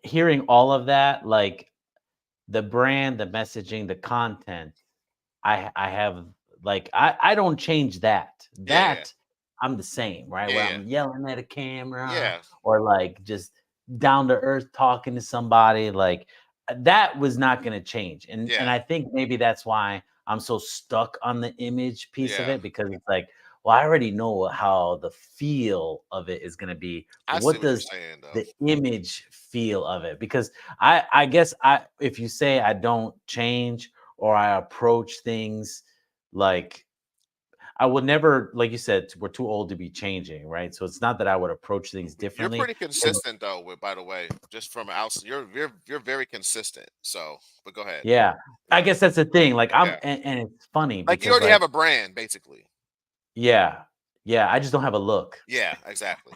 hearing all of that, like the brand, the messaging, the content, I have like I don't change that. Yeah, yeah, That I'm the same, right? yeah, Where yeah, I'm yelling at a camera yeah, or like just down to earth talking to somebody, like that was not going to change. And yeah. I think maybe that's why I'm so stuck on the image piece of Yeah, it because it's like, well, I already know how the feel of it is gonna be. I see What what you're does saying though. the image feel of it? Because I guess I if you say I don't change or I approach things like I would never, like you said, we're too old to be changing, right? So it's not that I would approach things You're differently. pretty consistent though. With by the way, just from outside, you're very consistent. So, but go ahead. Yeah. I Yeah, guess that's the thing. Like yeah. and it's funny Like you because already have like, a brand, basically. yeah, yeah, I just don't have a look. Yeah, exactly.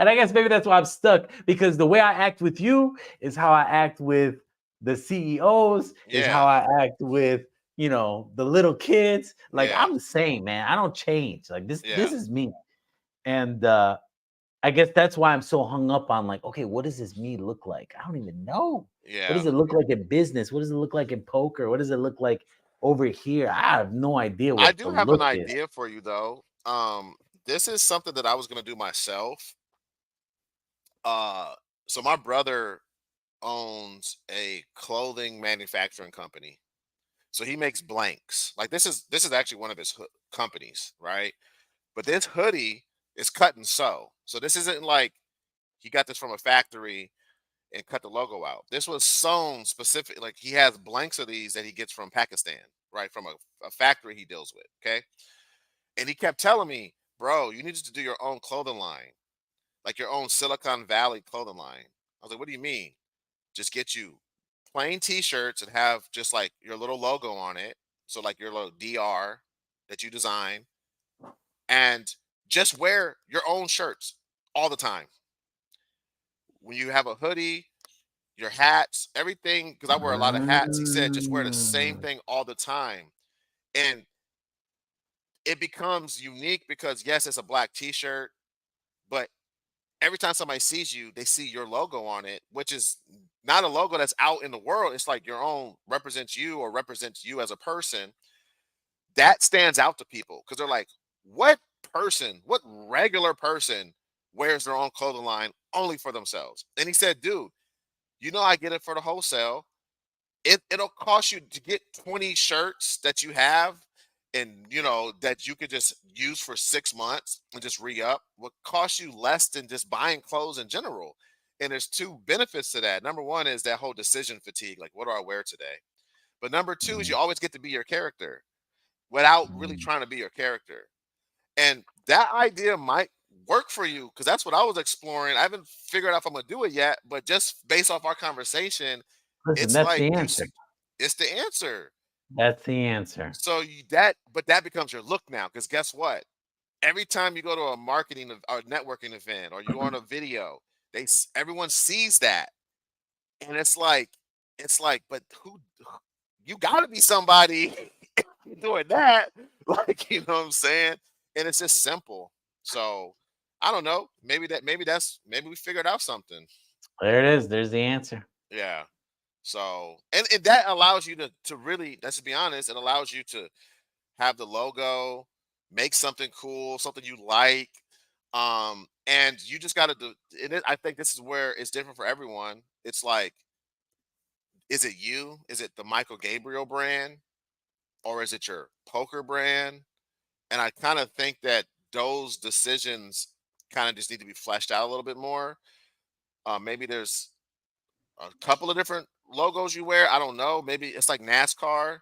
And I guess maybe that's why I'm stuck because the way I act with you is how I act with the CEOs, is Yeah, how I act with, the little kids. Like yeah, I'm the same, man. I don't change. Like this yeah, is me. And I guess that's why I'm so hung up on like, okay, what does this me look like? I don't even know. What yeah. does it look like in business? What does it look like in poker? What does it look like over here? I have no idea I what the do have an look is. idea for you though. This is something that I was gonna do myself. Uh, so my brother owns a clothing manufacturing company. So he makes blanks. Like this is actually one of his companies, right? But this hoodie is cut and sew. So this isn't like he got this from a factory and cut the logo out. This was sewn specific. Like he has blanks of these that he gets from Pakistan, right? From a factory he deals with. Okay. And he kept telling me, bro, you need to do your own clothing line, like your own Silicon Valley clothing line. I was like, what do you mean? Just get you plain t-shirts and have just like your little logo on it. So like your little DR that you design and just wear your own shirts all the time. When you have a hoodie, your hats, everything, because I wear a lot of hats. He said just wear the same Mm. thing all the time. And it becomes unique because yes, it's a black t-shirt, but every time somebody sees you, they see your logo on it, which is not a logo that's out in the world. It's like your own represents you or represents you as a person. That stands out to people because they're like, what person, what regular person wears their own clothing line only for themselves? And he said, dude, I get it for the wholesale. It'll cost you to get 20 shirts that you have and that you could just use for 6 months and just re-up would cost you less than just buying clothes in general. And there's two benefits to that. Number one is that whole decision fatigue, like what do I wear today? But number two is Mm, you always get to be your character without really mm. trying to be your character. And that idea might work for you because that's what I was exploring. I haven't figured out if I'm gonna do it yet, but just based off our conversation, Listen, it's that's like the answer. it's the answer. That's the answer. So but that becomes your look now. Because guess what? Every time you go to a marketing or networking event, or you're on a video, everyone sees that, and it's like, but you got to be somebody doing that, like what I'm saying, and it's just simple. So I don't know. Maybe we figured out something. There it is. There's the answer. Yeah. So and that allows you to really, let's just be honest, it allows you to have the logo, make something cool, something you like. And you just got to do I think this is where it's different for everyone. It's like, is it you? Is it the Michael Gabriel brand or is it your poker brand? And I kind of think that those decisions kind of just need to be fleshed out a little bit more. Maybe there's a couple of different logos you wear. I don't know. Maybe it's like NASCAR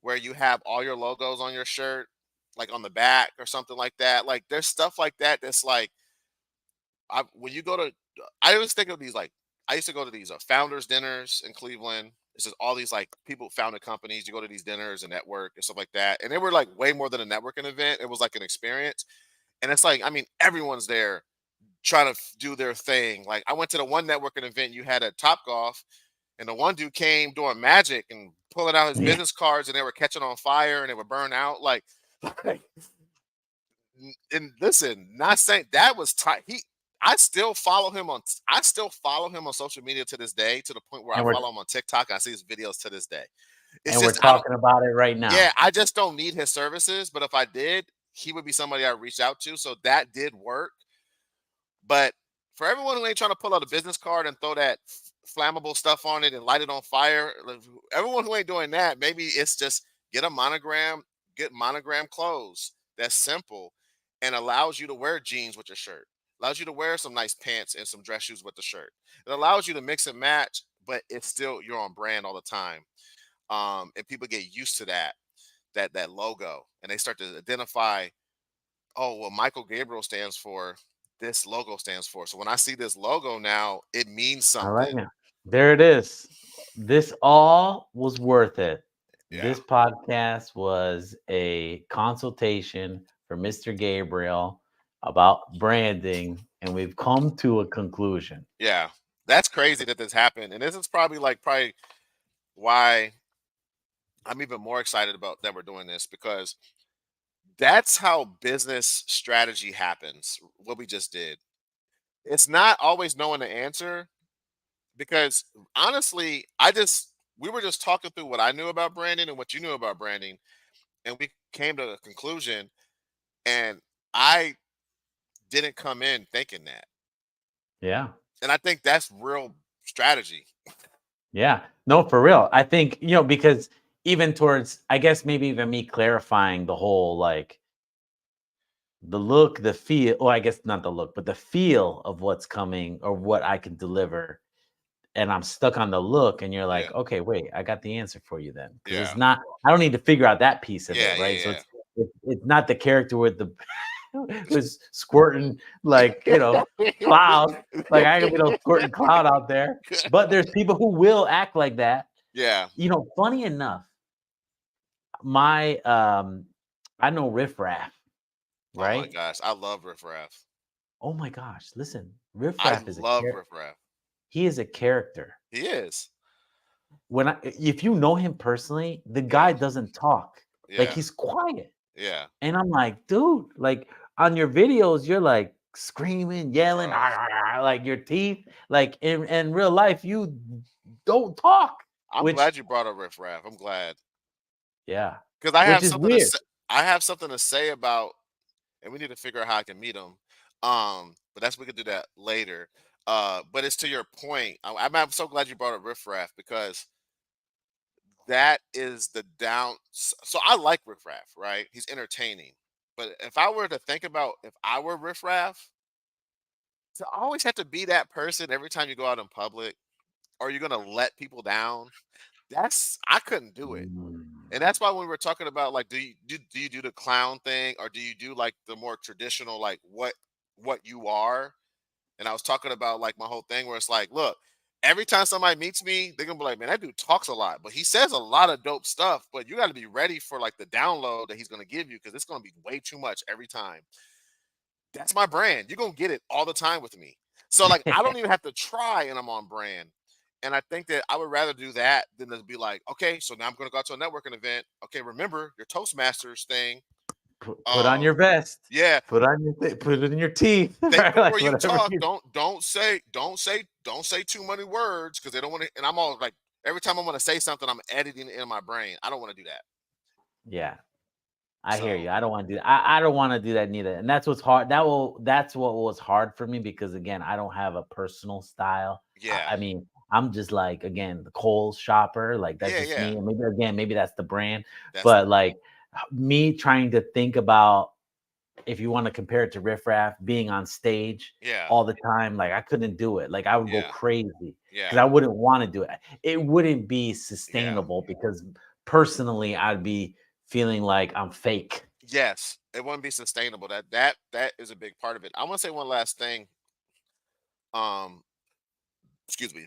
where you have all your logos on your shirt, like on the back or something like that. Like there's stuff like that that's like, when you go to, I always think of these like, I used to go to these founders dinners in Cleveland. It's just all these like people founded companies. You go to these dinners and network and stuff like that. And they were like way more than a networking event. It was like an experience. And it's like, I mean, everyone's there trying to do their thing. Like I went to the one networking event you had at Top Golf, and the one dude came doing magic and pulling out his Yeah. business cards, and they were catching on fire and they were burn out. Like, and listen, not saying that was tight. I still follow him on social media to this day, to the point where I And we're follow him on TikTok and I see his videos to this day. It's and we're just I don't talking about it right yeah, now. I just don't need his services. But if I did, he would be somebody I reached out to. So that did work. But for everyone who ain't trying to pull out a business card and throw that flammable stuff on it and light it on fire, like, everyone who ain't doing that, maybe it's just Get a monogram, get monogram clothes. That's simple and allows you to wear jeans with your shirt. Allows you to wear some nice pants and some dress shoes with the shirt. It allows you to mix and match, but it's still you're on brand all the time. And people get used to that logo, and they start to identify. Oh well, Michael Gabriel stands for this. Logo stands for. So when I see this logo now, it means All right something. now. There it is. This all was worth it. Yeah, This podcast was a consultation for Mr. Gabriel about branding, and we've come to a conclusion. yeah. That's crazy that this happened, and this is probably why I'm even more excited about that we're doing this because that's how business strategy happens. What we just did. It's not always knowing the answer because honestly, we were just talking through what I knew about branding and what you knew about branding, and we came to a conclusion. And I didn't come in thinking that, Yeah. and I think that's real strategy. Yeah. No, for real. I think, because even towards, I guess maybe even me clarifying the whole like the look, the feel, or I guess not the look, but the feel of what's coming or what I can deliver. And I'm stuck on the look, and you're like, Yeah, okay, wait, I got the answer for you then. Because it's yeah, not, I don't need to figure out that piece of it, yeah, right? So yeah, it's not the character with the was squirting like, yeah. cloud. Like I could be no squirting cloud out there. But there's people who will act like that. Yeah. Funny enough, my I know Riff Raff, Oh my right? gosh, I love Riff Raff. Oh my gosh, listen, Riff I Raff is love Riff Raff. he is a character. He is. If you know him personally, the guy Yeah, doesn't talk. Like yeah, he's quiet. yeah. And I'm like, dude, like on your videos, you're like screaming, yelling, Bro, like your teeth. Like in real life, you don't talk, I'm which glad you brought up Riff Raff. I'm glad yeah, because I which have is something to weird. say. I have something to say about, and we need to figure out how I can meet him. But we could do that later. But it's to your point. I'm so glad you brought up Riff Raff because that is the down. So I like Riff Raff, right? He's entertaining. But if I were to think about if I were Riff Raff, to always have to be that person every time you go out in public, or you're gonna let people down. I couldn't do it. Mm. And that's why when we were talking about like do you do the clown thing or do you do like the more traditional like what you are? And I was talking about like my whole thing where it's like, look, every time somebody meets me, they're gonna be like, man, that dude talks a lot, but he says a lot of dope stuff. But you got to be ready for like the download that he's gonna give you because it's gonna be way too much every time. That's my brand. You're gonna get it all the time with me. So like I don't even have to try and I'm on brand. And I think that I would rather do that than to be like, okay, so now I'm gonna go out to a networking event. Okay, remember your Toastmasters thing. Put on your vest. Yeah, Put it in your teeth. think Right? Like before you whatever talk. you. Don't say too many words because they don't want to. And I'm all like, every time I want to say something, I'm editing it in my brain. I don't want to do that. Yeah. I hear So you. I don't want to do that. I don't want to do that neither. And that's what's hard. That's what was hard for me because again, I don't have a personal style. yeah, I mean, I'm just like again the Kohl's shopper. Like that's yeah, just yeah. me. And maybe that's the brand. That's But like me trying to think about if you want to compare it to Riff Raff being on stage yeah, all the time, like I couldn't do it. Like I would go yeah, crazy because yeah, I wouldn't want to do it. It wouldn't be yeah. sustainable because personally I'd be feeling like I'm fake. Yes, it wouldn't be sustainable. That is a big part of it. I want to say one last thing. Um, excuse me.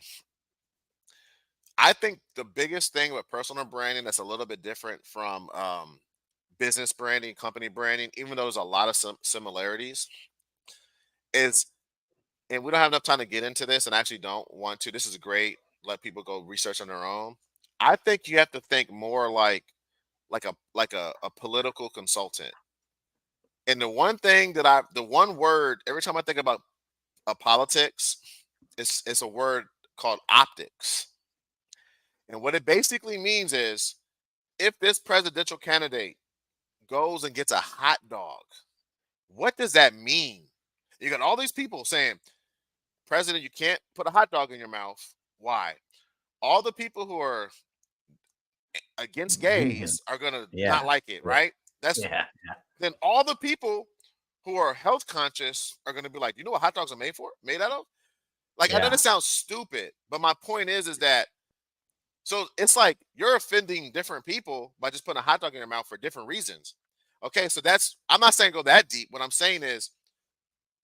I think the biggest thing with personal branding that's a little bit different from business branding, company branding, even though there's a lot of similarities, is and we don't have enough time to get into this, and I actually don't want to. This is great. Let people go research on their own. I think you have to think more like a political consultant. And the one word every time I think about politics, it's a word called optics. And what it basically means is if this presidential candidate goes and gets a hot dog, what does that mean? You got all these people saying, President, you can't put a hot dog in your mouth. Why? All the people who are against vegan. gays are gonna Yeah, not like it, yeah, right? That's yeah, then all the people who are health conscious are gonna be like, you know what hot dogs are made for? Made out of? Like I know yeah, this sounds stupid, but my point is that so it's like you're offending different people by just putting a hot dog in your mouth for different reasons. Okay, so that's I'm not saying go that deep. What I'm saying is,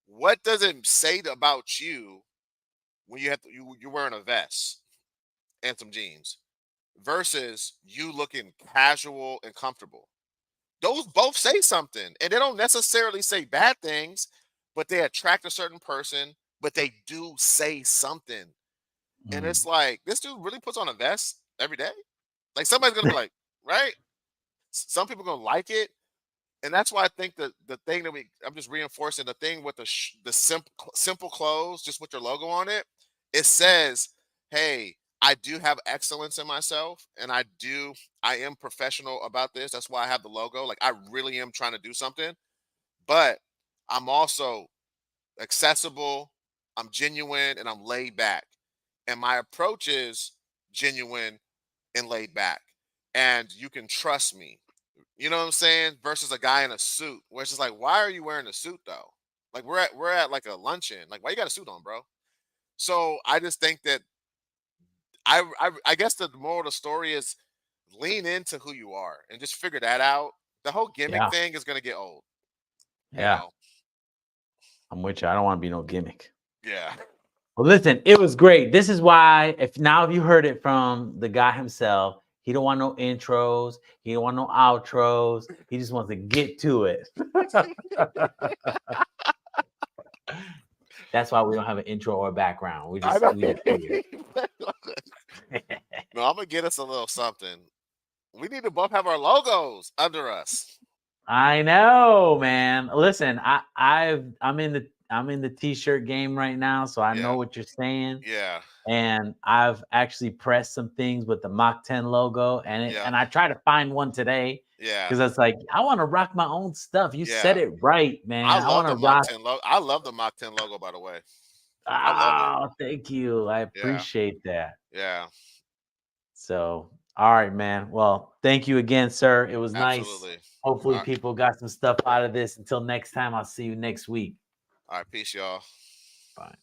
what does it say about you when you have to, you're wearing a vest and some jeans versus you looking casual and comfortable? Those both say something, and they don't necessarily say bad things, but they attract a certain person, but they do say something. And mm. it's like this dude really puts on a vest every day. Like somebody's gonna be like, right? Some people gonna like it, and that's why I think that the thing that I'm just reinforcing the thing with the simple clothes, just with your logo on it. It says, "Hey, I do have excellence in myself, and I am professional about this. That's why I have the logo. Like I really am trying to do something, but I'm also accessible. I'm genuine, and I'm laid back, and my approach is genuine and laid back, and you can trust me." You know what I'm saying? Versus a guy in a suit, where it's just like, why are you wearing a suit though? Like we're at like a luncheon. Like, why you got a suit on, bro? So I just think that I guess the moral of the story is lean into who you are and just figure that out. The whole gimmick Yeah, thing is gonna get old, you yeah. know. I'm with you. I don't want to be no gimmick. Yeah. Well, listen, it was great. This is why, if you heard it from the guy himself, he don't want no intros, he don't want no outros. He just wants to get to it. That's why we don't have an intro or background. We I just know. we just here. No, I'm gonna get us a little something. We need to both have our logos under us. I know, man. Listen, I'm in the t-shirt game right now, so I know Yeah. what you're saying. Yeah. And I've actually pressed some things with the Mach 10 logo, Yeah. and I tried to find one today Yeah. because it's like I want to rock my own stuff. You said Yeah. it right, I man. I love want to the Mach rock. 10 logo. I love the Mach 10 logo, by the way. I love it. Oh, thank you. I Yeah. appreciate that. Yeah. So, all right, man. Well, thank you again, sir. It was nice. Absolutely. Hopefully, All right. people got some stuff out of this. Until next time, I'll see you next week. All right. Peace, y'all. Bye.